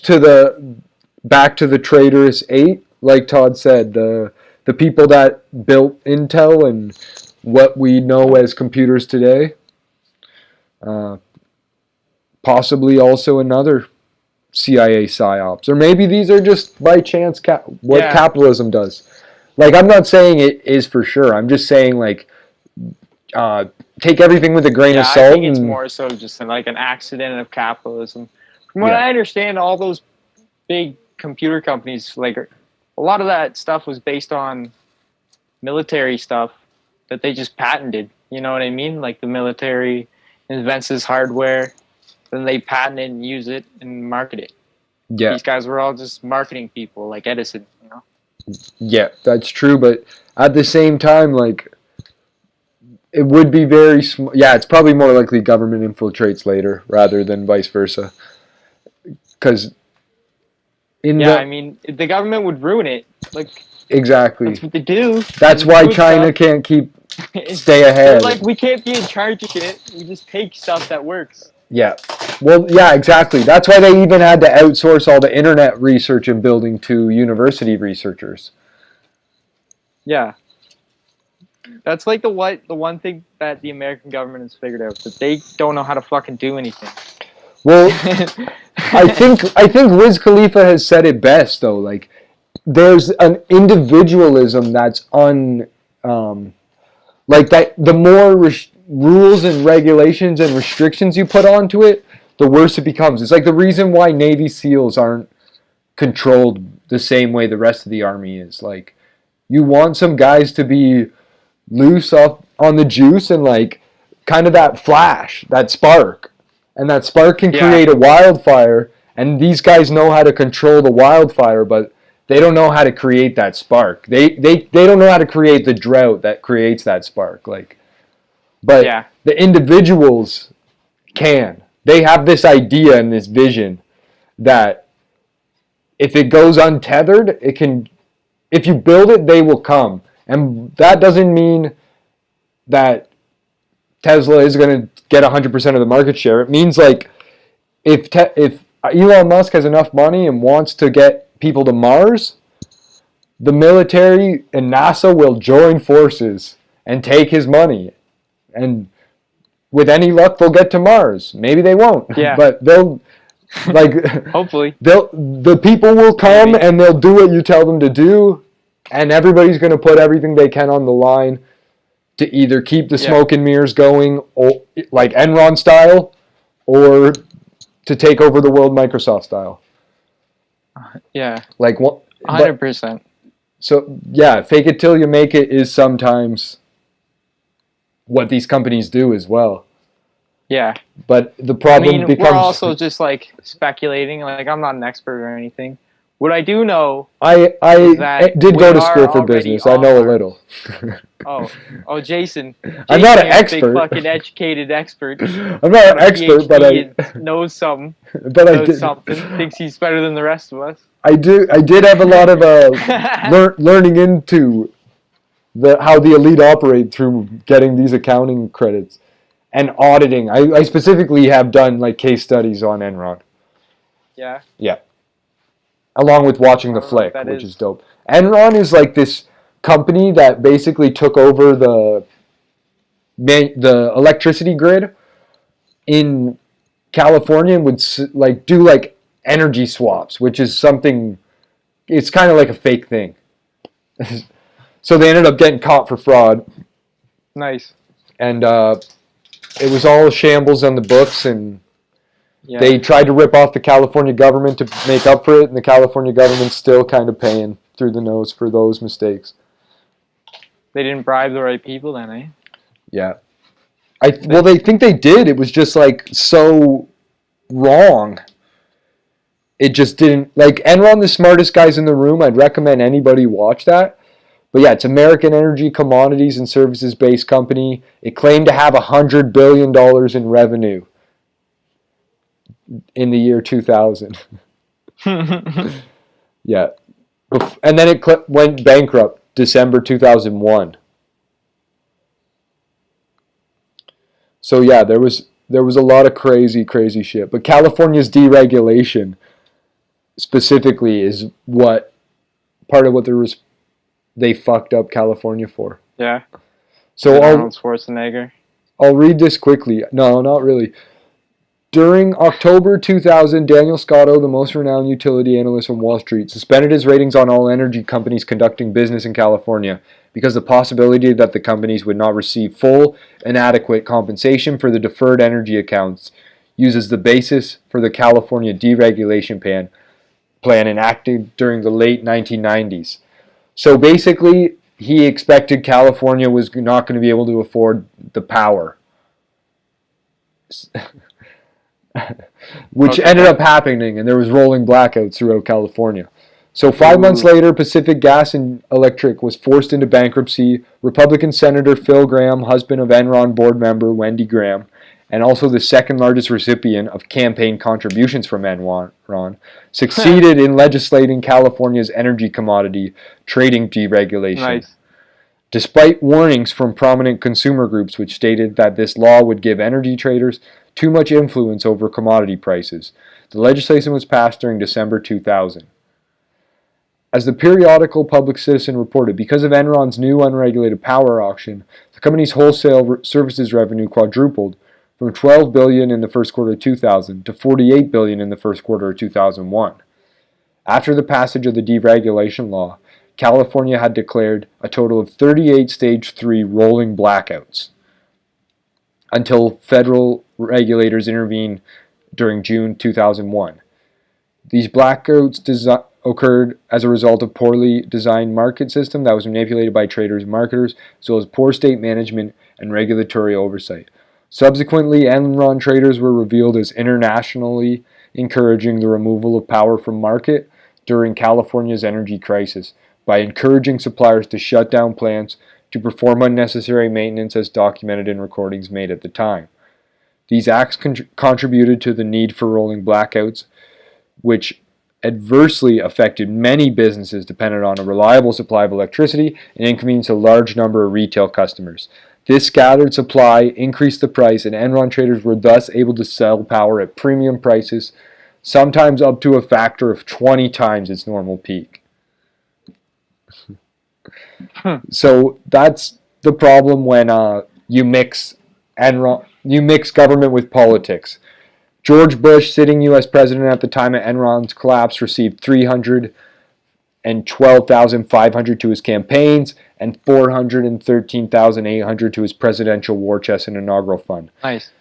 to the back to the traitorous 8, like Todd said, the people that built Intel and what we know as computers today. Possibly also another CIA psyops, or maybe these are just by chance capitalism does. Like, I'm not saying it is for sure. I'm just saying, like, take everything with a grain of salt. I think it's more so just like an accident of capitalism. From what I understand, all those big computer companies, like, a lot of that stuff was based on military stuff that they just patented. You know what I mean? Like, the military invents this hardware, then they patent it and use it and market it. Yeah. These guys were all just marketing people, like Edison, you know? Yeah, that's true, but at the same time, like, it would be very yeah, it's probably more likely government infiltrates later rather than vice versa. Because I mean, the government would ruin it. Like, exactly. That's what they do. That's why China can't stay ahead. Like, we can't be in charge of shit. We just take stuff that works. Yeah. Well, yeah, exactly. That's why they even had to outsource all the internet research and building to university researchers. Yeah. That's like the one thing that the American government has figured out, that they don't know how to fucking do anything. Well, I think Wiz Khalifa has said it best though. Like, there's an individualism that's like that. The more rules and regulations and restrictions you put onto it, the worse it becomes. It's like the reason why Navy SEALs aren't controlled the same way the rest of the Army is. Like, you want some guys to be loose up on the juice and, like, kind of that flash, that spark. And that spark can create a wildfire, and these guys know how to control the wildfire, but they don't know how to create that spark. They don't know how to create the drought that creates that spark. Like, but the individuals can. They have this idea and this vision that if it goes untethered, it can. If you build it, they will come. And that doesn't mean that Tesla is going to get 100% of the market share. It means, like, if Elon Musk has enough money and wants to get people to Mars, the military and NASA will join forces and take his money. And with any luck, they'll get to Mars. Maybe they won't. Yeah. But they'll, like, hopefully. The people will come and they'll do what you tell them to do. And everybody's going to put everything they can on the line to either keep the smoke and mirrors going, or like Enron style, or to take over the world Microsoft style. Yeah. Like, 100%. So, yeah, fake it till you make it is sometimes what these companies do as well. Yeah. But the problem becomes... we're also just, like, speculating. Like, I'm not an expert or anything. What I do know... I did go to school for business. I know a little. Oh, Jason. I'm not an expert. Big fucking educated expert. I'm not an expert, but I... knows something. Something. Thinks he's better than the rest of us. I did have a lot of learning into how the elite operate through getting these accounting credits and auditing. I specifically have done, like, case studies on Enron. Yeah. Yeah. Along with watching the flick, which is dope. Enron is like this company that basically took over the electricity grid in California and would, like, do, like, energy swaps, which is something, it's kind of like a fake thing. So they ended up getting caught for fraud. Nice. And it was all shambles on the books, and they tried to rip off the California government to make up for it, and the California government's still kind of paying through the nose for those mistakes. They didn't bribe the right people then, eh? Yeah. Well, they think they did. It was just, like, so wrong. It just didn't, like, Enron, the smartest guys in the room. I'd recommend anybody watch that. But yeah, it's American energy, commodities, and services-based company. It claimed to have $100 billion in revenue in the year 2000. Yeah. And then it went bankrupt December 2001. So yeah, there was a lot of crazy shit. But California's deregulation specifically is what part of what they fucked up California for. Yeah. So Arnold Schwarzenegger. I'll read this quickly. No, not really. During October 2000, Daniel Scotto, the most renowned utility analyst on Wall Street, suspended his ratings on all energy companies conducting business in California because the possibility that the companies would not receive full and adequate compensation for the deferred energy accounts used as the basis for the California deregulation plan enacted during the late 1990s. So basically, he expected California was not going to be able to afford the power. Which ended up happening, and there was rolling blackouts throughout California. So 5 months later, Pacific Gas and Electric was forced into bankruptcy. Republican Senator Phil Gramm, husband of Enron board member Wendy Graham, and also the second largest recipient of campaign contributions from Enron, succeeded in legislating California's energy commodity trading deregulation. Nice. Despite warnings from prominent consumer groups which stated that this law would give energy traders too much influence over commodity prices, the legislation was passed during December 2000. As the periodical Public Citizen reported, because of Enron's new unregulated power auction, the company's wholesale services revenue quadrupled from $12 billion in the first quarter of 2000 to $48 billion in the first quarter of 2001. After the passage of the deregulation law, California had declared a total of 38 Stage 3 rolling blackouts until federal regulators intervened during June 2001. These blackouts occurred as a result of poorly designed market system that was manipulated by traders and marketers, as well as poor state management and regulatory oversight. Subsequently, Enron traders were revealed as internationally encouraging the removal of power from market during California's energy crisis by encouraging suppliers to shut down plants to perform unnecessary maintenance as documented in recordings made at the time. These acts contributed to the need for rolling blackouts, which adversely affected many businesses dependent on a reliable supply of electricity and inconvenienced a large number of retail customers. This scattered supply increased the price, and Enron traders were thus able to sell power at premium prices, sometimes up to a factor of 20 times its normal peak. So that's the problem when you mix government with politics. George Bush, sitting U.S. president at the time of Enron's collapse, received $312,500 to his campaigns and $413,800 to his presidential war chest and inaugural fund. Nice.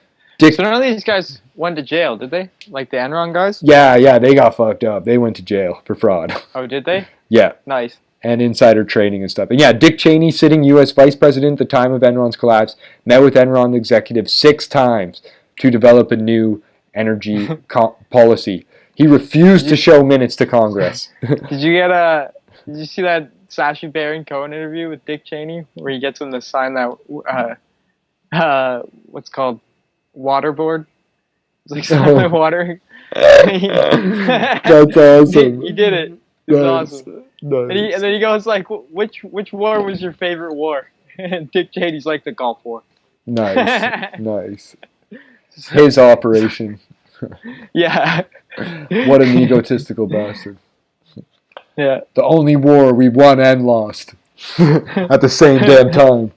So none of these guys went to jail, did they? Like the Enron guys? Yeah, they got fucked up. They went to jail for fraud. Oh, did they? Yeah. Nice. And insider trading and stuff. And yeah, Dick Cheney, sitting U.S. vice president at the time of Enron's collapse, met with Enron executives 6 times to develop a new energy policy. He refused to show minutes to Congress. Did you see that Sacha Baron Cohen interview with Dick Cheney where he gets him to sign that what's called waterboard? It's like sign my water. That's awesome. He did it. It's awesome. Nice. And then he goes like, which war was your favorite war? And Dick Cheney's like the Gulf War. Nice. His operation. Yeah. What an egotistical bastard. Yeah. The only war we won and lost at the same damn time.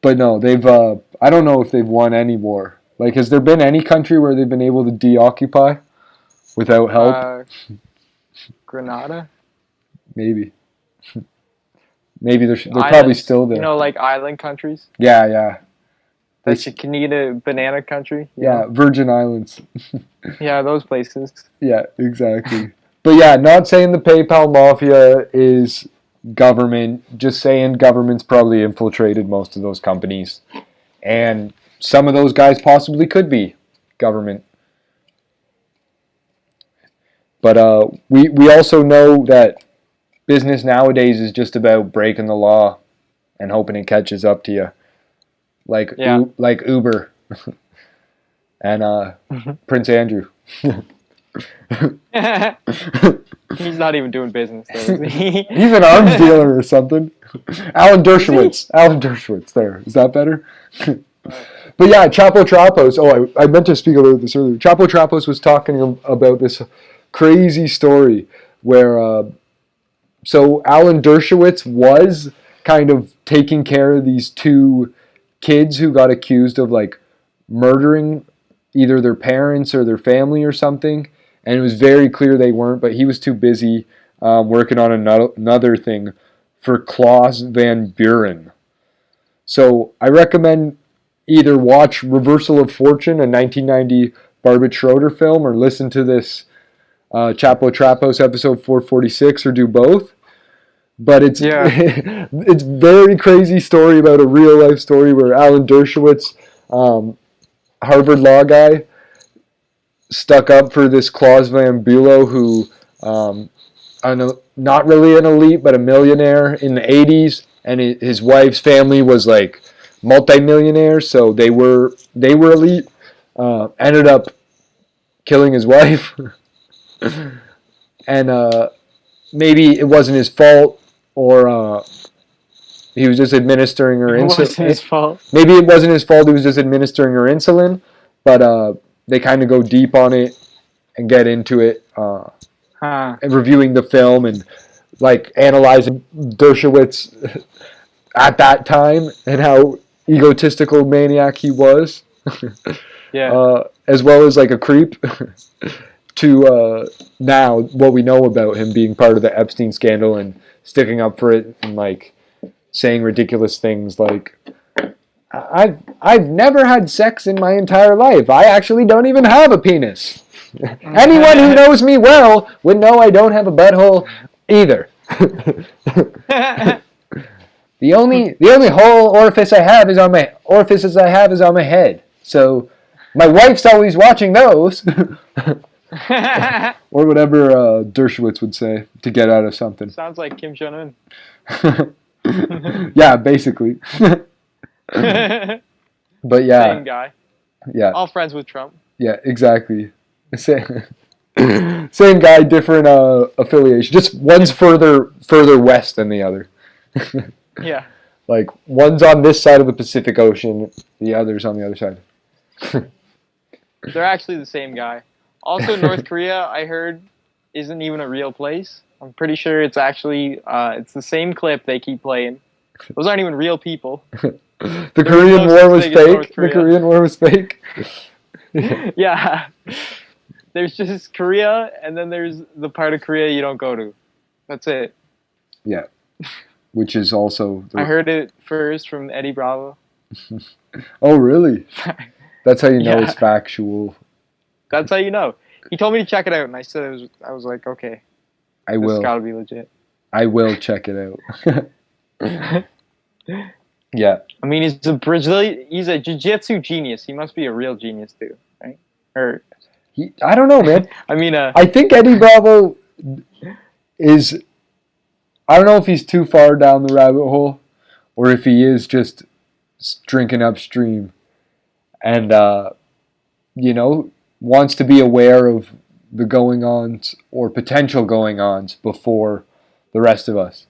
But no, they've. I don't know if they've won any war. Like, has there been any country where they've been able to deoccupy without help? Grenada. Maybe. Maybe they're probably still there. You know, like island countries. Yeah. That's a Canada banana country. Yeah, Virgin Islands. Yeah, those places. Yeah, exactly. But yeah, not saying the PayPal Mafia is government, just saying government's probably infiltrated most of those companies. And some of those guys possibly could be government. But we also know that business nowadays is just about breaking the law and hoping it catches up to you, like Uber and Prince Andrew. He's not even doing business, though, is he? He's an arms dealer or something. Alan Dershowitz. Alan Dershowitz. There. Is that better? But yeah, Chapo Trapos. Oh, I meant to speak about this earlier. Chapo Trapos was talking about this crazy story where so Alan Dershowitz was kind of taking care of these two kids who got accused of like murdering either their parents or their family or something. And it was very clear they weren't, but he was too busy working on another thing for Klaus Van Buren. So I recommend either watch Reversal of Fortune, a 1990 Barbara Schroeder film, or listen to this Chapo Trapos episode 446, or do both. But it's it's very crazy story about a real life story where Alan Dershowitz, Harvard law guy, stuck up for this Klaus Van Bulow who, not really an elite, but a millionaire in the 80s, and his wife's family was like multi-millionaires, so they were elite. Ended up killing his wife, and maybe it wasn't his fault, or he was just administering her insulin. It wasn't his fault. Maybe it wasn't his fault. He was just administering her insulin, but they kind of go deep on it and get into it, and reviewing the film and like analyzing Dershowitz at that time and how egotistical maniac he was. As well as like a creep to now what we know about him being part of the Epstein scandal and sticking up for it and like saying ridiculous things like, I've never had sex in my entire life. I actually don't even have a penis. Anyone who knows me well would know I don't have a butthole either. The only hole orifice I have is on my head. So my wife's always watching those. Or whatever Dershowitz would say to get out of something. Sounds like Kim Jong-un. Yeah, basically. But yeah. Same guy. Yeah. All friends with Trump. Yeah, exactly. Same guy, different affiliation. Just one's further west than the other. Yeah. Like one's on this side of the Pacific Ocean, the other's on the other side. They're actually the same guy. Also, North Korea, I heard, isn't even a real place. I'm pretty sure it's actually it's the same clip they keep playing. Those aren't even real people. The Korean War was fake. The Korean War was fake. Yeah. There's just Korea, and then there's the part of Korea you don't go to. That's it. Yeah. Which is also... I heard it first from Eddie Bravo. Oh, really? That's how you know it's factual. That's how you know. He told me to check it out, and I said I was like, okay. I will. It's gotta be legit. I will check it out. Yeah. I mean, he's a Brazilian. He's a jiu-jitsu genius. He must be a real genius too, right? Or I don't know, man. I mean, I think Eddie Bravo is. I don't know if he's too far down the rabbit hole, or if he is just drinking upstream, and wants to be aware of the going-ons or potential going-ons before the rest of us.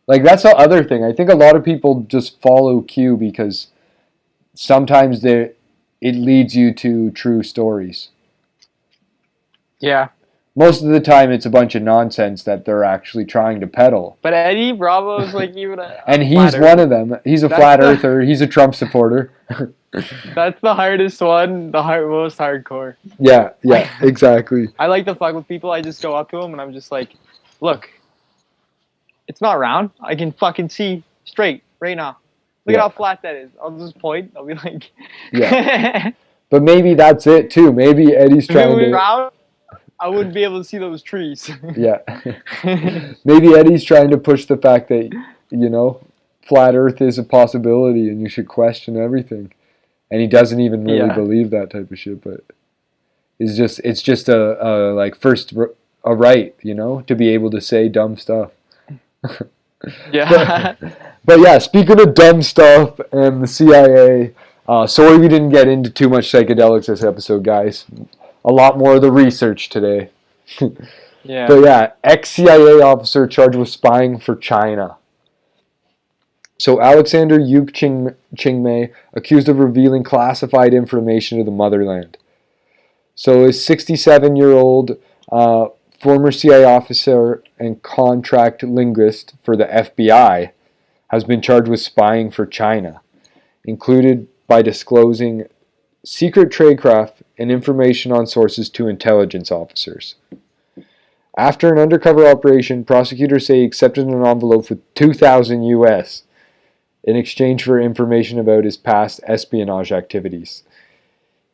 Like, that's the other thing. I think a lot of people just follow Q because sometimes it leads you to true stories. Yeah. Most of the time, it's a bunch of nonsense that they're actually trying to peddle. But Eddie Bravo is like even a and he's one of them. He's a flat earther. He's a Trump supporter. That's the hardest one. The most hardcore. Yeah, exactly. I like to fuck with people. I just go up to them and I'm just like, look, it's not round. I can fucking see straight right now. Look at how flat that is. I'll just point. I'll be like, yeah. But maybe that's it too. Maybe Eddie's trying to. Round, I wouldn't be able to see those trees. Yeah. Maybe Eddie's trying to push the fact that, flat Earth is a possibility and you should question everything. and he doesn't even really Yeah. believe that type of shit. But it's just a like a right, you know, to be able to say dumb stuff. Yeah. But yeah, speaking of dumb stuff and the CIA, sorry we didn't get into too much psychedelics this episode, guys. A lot more of the research today. Yeah. But yeah, ex-CIA officer charged with spying for China. So Alexander Yuk Chingmei, accused of revealing classified information to the motherland. So a 67-year-old former CIA officer and contract linguist for the FBI has been charged with spying for China, included by disclosing secret tradecraft and information on sources to intelligence officers. After an undercover operation, prosecutors say he accepted an envelope with 2,000 US in exchange for information about his past espionage activities.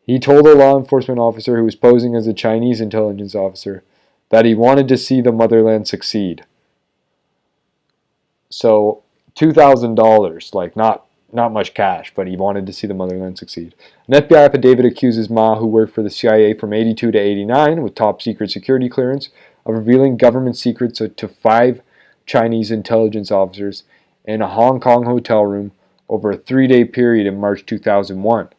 He told a law enforcement officer who was posing as a Chinese intelligence officer that he wanted to see the motherland succeed. So $2,000, like not much cash, but he wanted to see the motherland succeed. An FBI affidavit accuses Ma, who worked for the CIA from 82 to 89 with top secret security clearance, of revealing government secrets to 5 Chinese intelligence officers in a Hong Kong hotel room over a 3-day period in March 2001.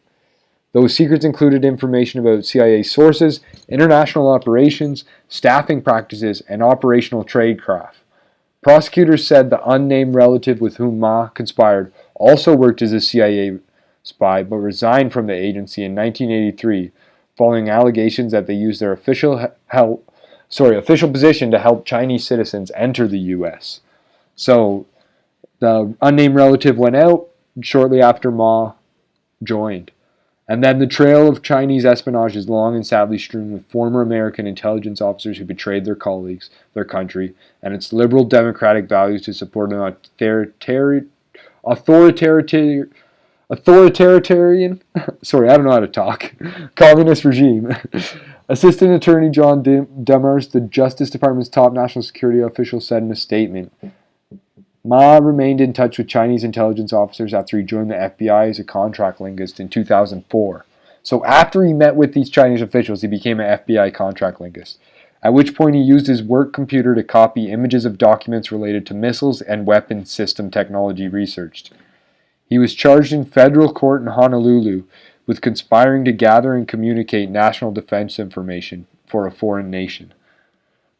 Those secrets included information about CIA sources, international operations, staffing practices, and operational tradecraft. Prosecutors said the unnamed relative with whom Ma conspired also worked as a CIA spy but resigned from the agency in 1983 following allegations that they used their official position to help Chinese citizens enter the U.S. So the unnamed relative went out shortly after Ma joined. And then the trail of Chinese espionage is long and sadly strewn with former American intelligence officers who betrayed their colleagues, their country, and its liberal democratic values to support an authoritarian sorry, I don't know how to talk, communist regime. Assistant Attorney John Demers, the Justice Department's top national security official, said in a statement, Ma remained in touch with Chinese intelligence officers after he joined the FBI as a contract linguist in 2004. So after he met with these Chinese officials, he became an FBI contract linguist, at which point he used his work computer to copy images of documents related to missiles and weapon system technology researched. He was charged in federal court in Honolulu with conspiring to gather and communicate national defense information for a foreign nation.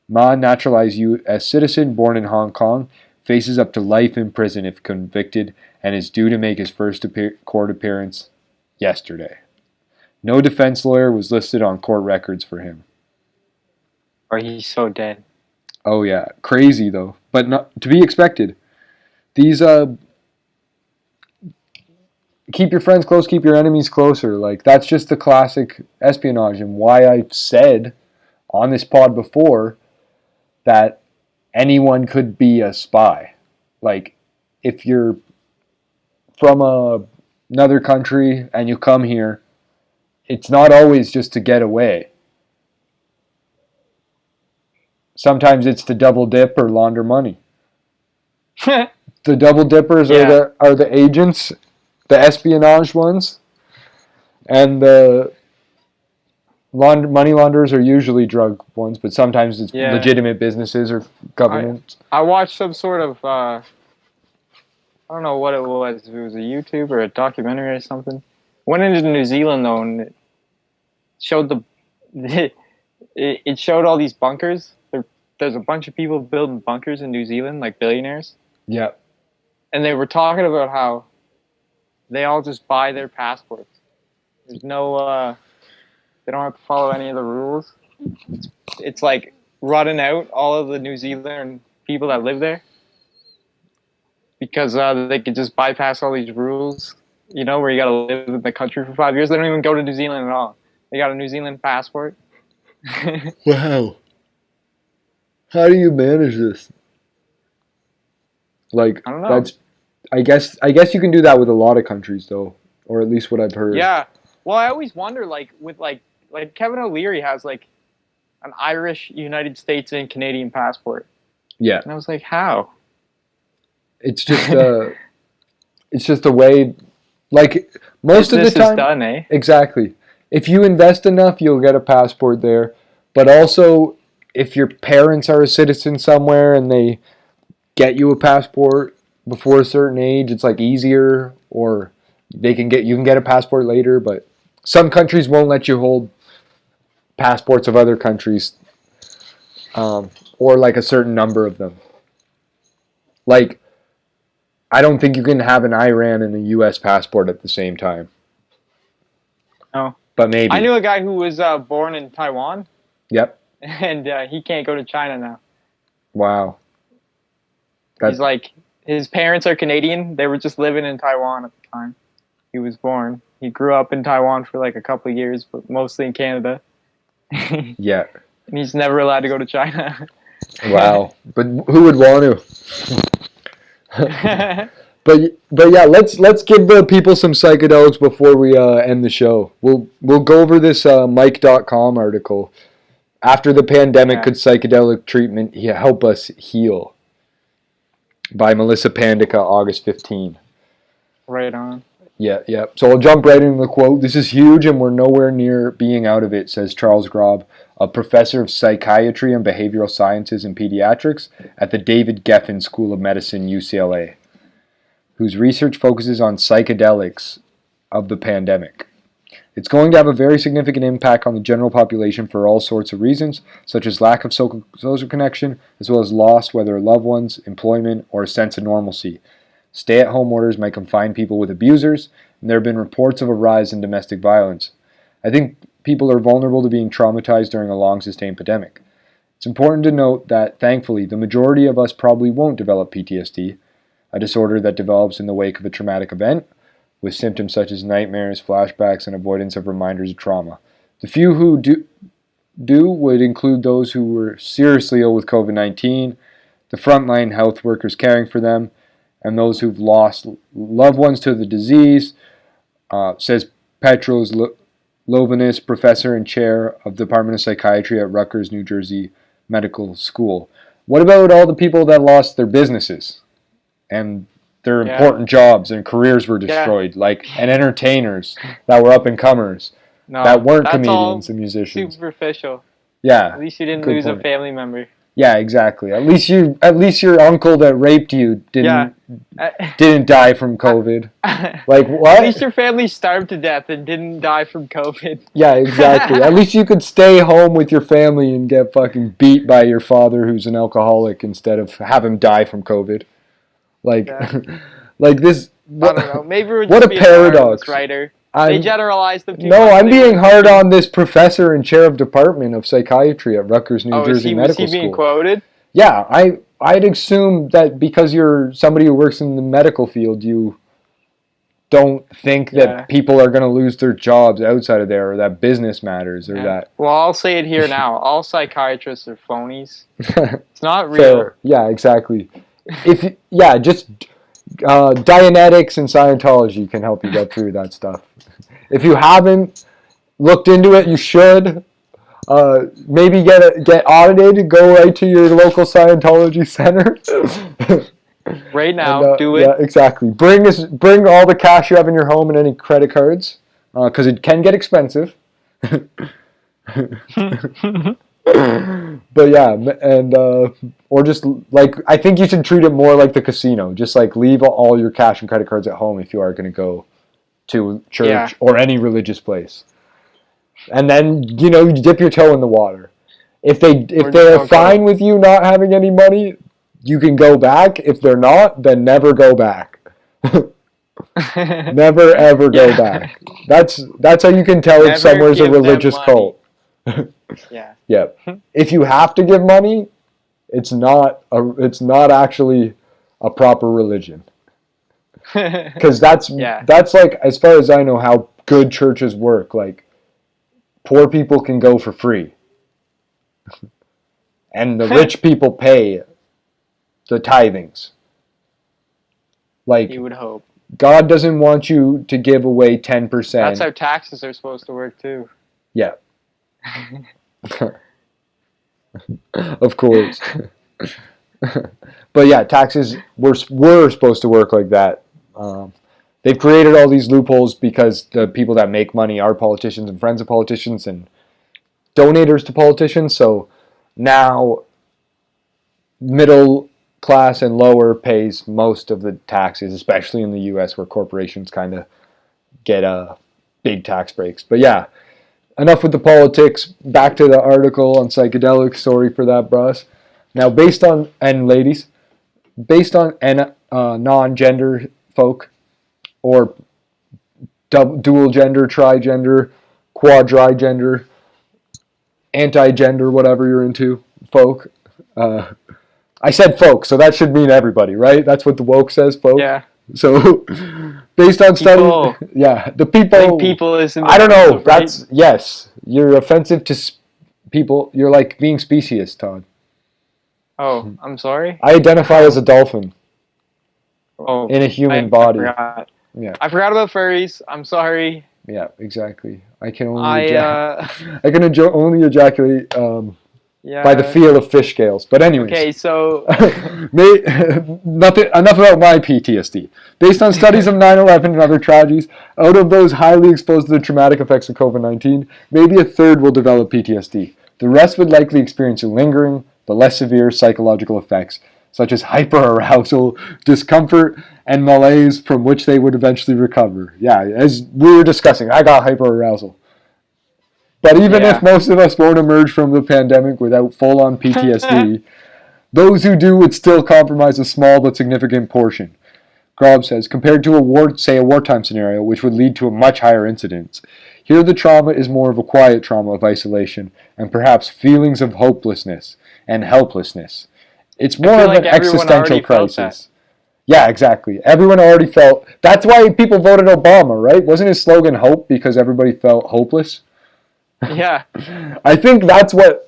Ma, naturalized U.S. citizen born in Hong Kong, faces up to life in prison if convicted and is due to make his first court appearance yesterday. No defense lawyer was listed on court records for him. Or he's so dead. Oh yeah, crazy though, but not to be expected. These keep your friends close, keep your enemies closer. Like that's just the classic espionage, and why I've said on this pod before that anyone could be a spy. Like, if you're from another country and you come here, it's not always just to get away. Sometimes it's to double dip or launder money. The double dippers are the agents, the espionage ones, and the money launderers are usually drug ones, but sometimes it's legitimate businesses or government. I watched some sort of, I don't know what it was, if it was a YouTube or a documentary or something. Went into New Zealand though, and it showed it showed all these bunkers. There's a bunch of people building bunkers in New Zealand, like billionaires. Yeah. And they were talking about how they all just buy their passports. There's no, they don't have to follow any of the rules. It's like rotting out all of the New Zealand people that live there because they could just bypass all these rules, you know, where you got to live in the country for 5 years. They don't even go to New Zealand at all. They got a New Zealand passport. Wow. How do you manage this? Like, I don't know. I guess you can do that with a lot of countries though, or at least what I've heard. Yeah. Well, I always wonder, like with like Kevin O'Leary has like an Irish, United States, and Canadian passport. Yeah. And I was like, how? It's just it's just the way Like, most of the Business is time, done, eh? exactly. If you invest enough, you'll get a passport there. But also, if your parents are a citizen somewhere and they get you a passport before a certain age, it's like easier, or you can get a passport later. But some countries won't let you hold passports of other countries, or like a certain number of them. Like, I don't think you can have an Iran and a U.S. passport at the same time. No. But maybe. I knew a guy who was born in Taiwan, Yep. and he can't go to China now. Wow. He's like, his parents are Canadian. They were just living in Taiwan at the time he was born. He grew up in Taiwan for like a couple of years, but mostly in Canada. Yeah. And he's never allowed to go to China. Wow. But who would want to? But yeah, let's give the people some psychedelics before we end the show. We'll go over this Mike.com article. After the pandemic, could psychedelic treatment help us heal? By Melissa Pandica, August 15. Right on. Yeah. So I'll jump right into the quote. This is huge and we're nowhere near being out of it, says Charles Grob, a professor of psychiatry and behavioral sciences and pediatrics at the David Geffen School of Medicine, UCLA, whose research focuses on psychedelics of the pandemic. It's going to have a very significant impact on the general population for all sorts of reasons, such as lack of social connection, as well as loss, whether of loved ones, employment, or a sense of normalcy. Stay-at-home orders might confine people with abusers, and there have been reports of a rise in domestic violence. I think people are vulnerable to being traumatized during a long-sustained pandemic. It's important to note that, thankfully, the majority of us probably won't develop PTSD, a disorder that develops in the wake of a traumatic event, with symptoms such as nightmares, flashbacks, and avoidance of reminders of trauma. The few who do would include those who were seriously ill with COVID-19, the frontline health workers caring for them, and those who've lost loved ones to the disease, says Petros Lovinus, professor and chair of the Department of Psychiatry at Rutgers, New Jersey Medical School. What about all the people that lost their businesses and their important jobs and careers were destroyed, and entertainers that were up-and-comers that weren't comedians and musicians? Superficial. Yeah. At least you didn't lose a family member. Yeah, exactly. At least your uncle that raped you didn't die from COVID. Like, what? At least your family starved to death and didn't die from COVID. Yeah, exactly. At least you could stay home with your family and get fucking beat by your father who's an alcoholic instead of have him die from COVID. Like, like this. I don't know. Maybe we're just what a being paradox, writer. They generalized them too much. No, I'm being hard on this professor and chair of department of psychiatry at Rutgers, New Jersey Medical School. Was he being quoted? Yeah, I'd assume that because you're somebody who works in the medical field, you don't think that people are going to lose their jobs outside of there, or that business matters, or that. Well, I'll say it here now. All psychiatrists are phonies. It's not real. Fair. Yeah, exactly. Just Dianetics and Scientology can help you get through that stuff. If you haven't looked into it, you should. Maybe get audited. Go right to your local Scientology center. Right now, do it. Yeah, exactly. Bring all the cash you have in your home and any credit cards, because it can get expensive. But yeah, and or just like, I think you should treat it more like the casino. Just like leave all your cash and credit cards at home if you are going to go to church or any religious place. And then you dip your toe in the water. If they're fine with you not having any money, you can go back. If they're not, then never go back. Never ever go back. That's how you can tell if somewhere's a religious cult. Yeah. If you have to give money, it's not actually a proper religion. Because that's like, as far as I know, how good churches work. Like, poor people can go for free, and the rich people pay the tithings. Like, you would hope. God doesn't want you to give away 10%. That's how taxes are supposed to work too. Yeah. Of course. But yeah, taxes were supposed to work like that. they've created all these loopholes because the people that make money are politicians and friends of politicians and donators to politicians. So now middle class and lower pays most of the taxes, especially in the U.S. where corporations kind of get big tax breaks. But yeah, enough with the politics. Back to the article on psychedelics. Sorry for that, bros. Now, based on, and ladies, based on non-gender folk or dual gender, trigender, quadrigender, anti-gender, whatever you're into, folk. I said folk, so that should mean everybody, right? That's what the woke says, folk. Yeah. So, based on People. studies, yeah, the I people. think people is in the I don't know. right? That's yes. You're offensive to people. You're like being specious, Todd. Oh, I'm sorry. I identify as a dolphin Oh, in a human I body. forgot. Yeah, I forgot about furries. I'm sorry. yeah, exactly. I can only I only ejaculate yeah. by the feel of fish scales. But anyways. Okay, so Enough about my PTSD. Based on studies of 9/11 and other tragedies, out of those highly exposed to the traumatic effects of COVID-19, maybe a third will develop PTSD. The rest would likely experience lingering but less severe psychological effects, such as hyperarousal, discomfort, and malaise from which they would eventually recover. Yeah, as we were discussing, I got hyperarousal. But even if most of us won't emerge from the pandemic without full-on PTSD, those who do would still compromise a small but significant portion. Grob says, compared to a wartime scenario, which would lead to a much higher incidence. Here the trauma is more of a quiet trauma of isolation and perhaps feelings of hopelessness and helplessness. It's more of an existential crisis. Yeah, exactly. Everyone already felt. That's why people voted Obama, right? Wasn't his slogan hope because everybody felt hopeless? Yeah. I think that's what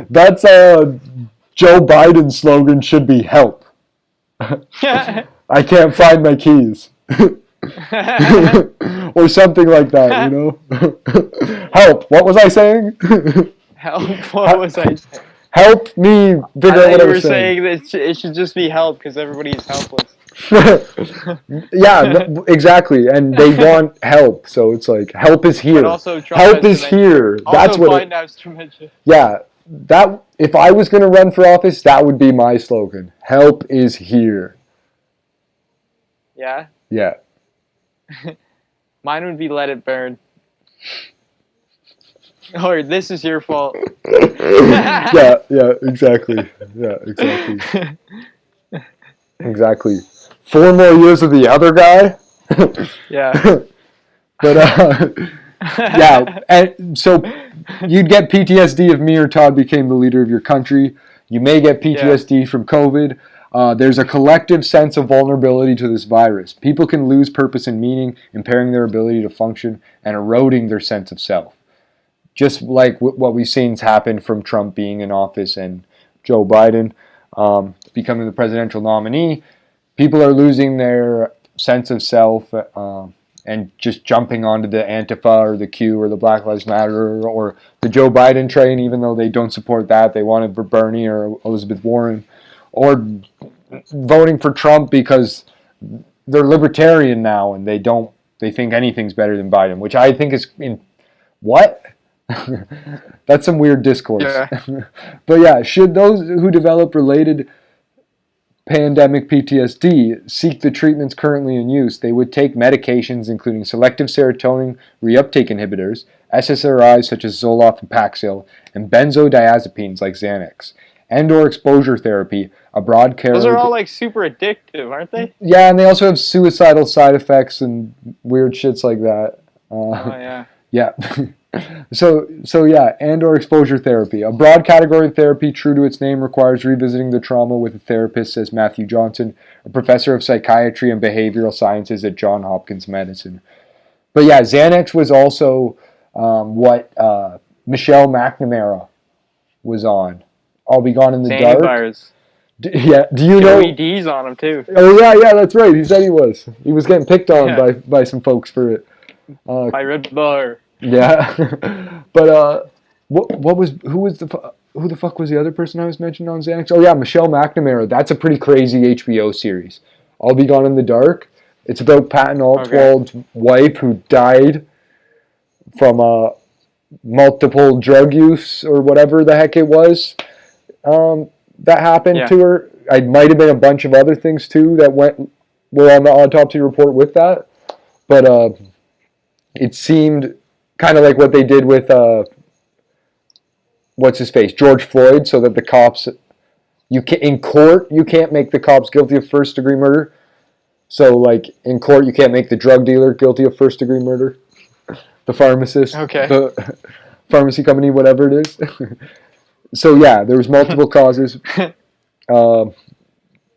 that's Joe Biden's slogan should be help. I can't find my keys. Or something like that, you know? Help. What was I saying? Help. What was I saying? Help me figure out what I was saying. You were saying that it should just be help because everybody's helpless. Yeah, no, exactly. And they want help. So it's like, help is here. Help is here. That's what yeah, that if I was going to run for office, that would be my slogan. Help is here. Yeah? Yeah. Mine would be let it burn. Or this is your fault. Yeah, exactly. Yeah, exactly. Exactly. 4 more years of the other guy? Yeah. But, yeah, and so you'd get PTSD if me or Todd became the leader of your country. You may get PTSD from COVID. There's a collective sense of vulnerability to this virus. People can lose purpose and meaning, impairing their ability to function and eroding their sense of self. Just like what we've seen happen from Trump being in office and Joe Biden becoming the presidential nominee, people are losing their sense of self and just jumping onto the Antifa or the Q or the Black Lives Matter or the Joe Biden train, even though they don't support that. They wanted for Bernie or Elizabeth Warren, or voting for Trump because they're libertarian now and they think anything's better than Biden, which I think is what? That's some weird discourse. Yeah. But yeah, should those who develop related pandemic PTSD seek the treatments currently in use, they would take medications including selective serotonin reuptake inhibitors, SSRIs such as Zoloft and Paxil, and benzodiazepines like Xanax, and/or exposure therapy, a broad care. Those are all like super addictive, aren't they? Yeah, and they also have suicidal side effects and weird shits like that. Oh yeah. Yeah. So yeah, and/or exposure therapy. A broad category of therapy, true to its name, requires revisiting the trauma with a therapist, says Matthew Johnson, a professor of psychiatry and behavioral sciences at Johns Hopkins Medicine. But yeah, Xanax was also what Michelle McNamara was on. I'll Be Gone in the Dark. Bars. Yeah, do you know? EDs on him too. Oh yeah, that's right. He said he was. He was getting picked on by some folks for it. By Red Bar. Yeah, but who the fuck was the other person I was mentioning on Xanax? Oh yeah, Michelle McNamara. That's a pretty crazy HBO series. I'll Be Gone in the Dark. It's about Patton Oswalt's wife who died from multiple drug use or whatever the heck it was that happened to her. It might have been a bunch of other things too that were on the autopsy report with that, but it seemed kind of like what they did with what's his face, George Floyd, so that the cops, in court you can't make the cops guilty of first degree murder. So like in court you can't make the drug dealer guilty of first degree murder. The pharmacist, the pharmacy company, whatever it is. So yeah, there was multiple causes.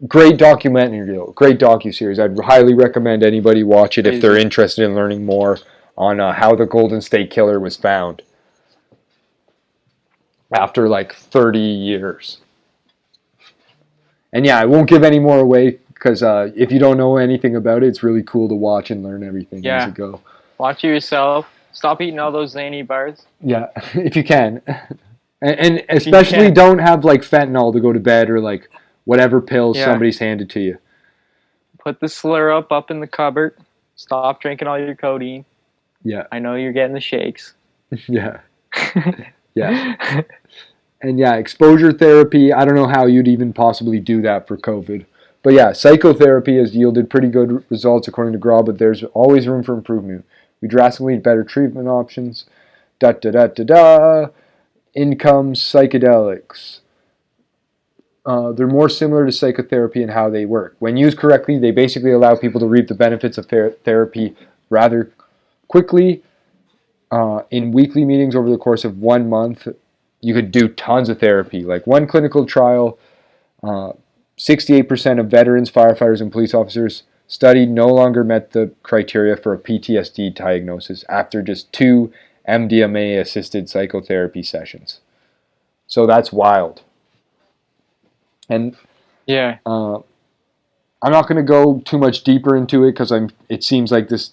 Great documentary, great docuseries. I'd highly recommend anybody watch it if they're interested in learning more on how the Golden State Killer was found after like 30 years. And yeah, I won't give any more away because if you don't know anything about it, it's really cool to watch and learn everything as you go. Watch it yourself. Stop eating all those zany bars. Yeah, if you can. And especially don't have like fentanyl to go to bed or like whatever pills somebody's handed to you. Put the slur up in the cupboard. Stop drinking all your codeine. Yeah. I know you're getting the shakes. Yeah. Yeah. And yeah, exposure therapy, I don't know how you'd even possibly do that for COVID. But yeah, psychotherapy has yielded pretty good results according to Graw, but there's always room for improvement. We drastically need better treatment options. In comes psychedelics. They're more similar to psychotherapy in how they work. When used correctly, they basically allow people to reap the benefits of therapy rather quickly. In weekly meetings over the course of 1 month, you could do tons of therapy. Like one clinical trial, 68% of veterans, firefighters, and police officers studied no longer met the criteria for a PTSD diagnosis after just 2 MDMA-assisted psychotherapy sessions. So that's wild. And I'm not going to go too much deeper into it because it seems like this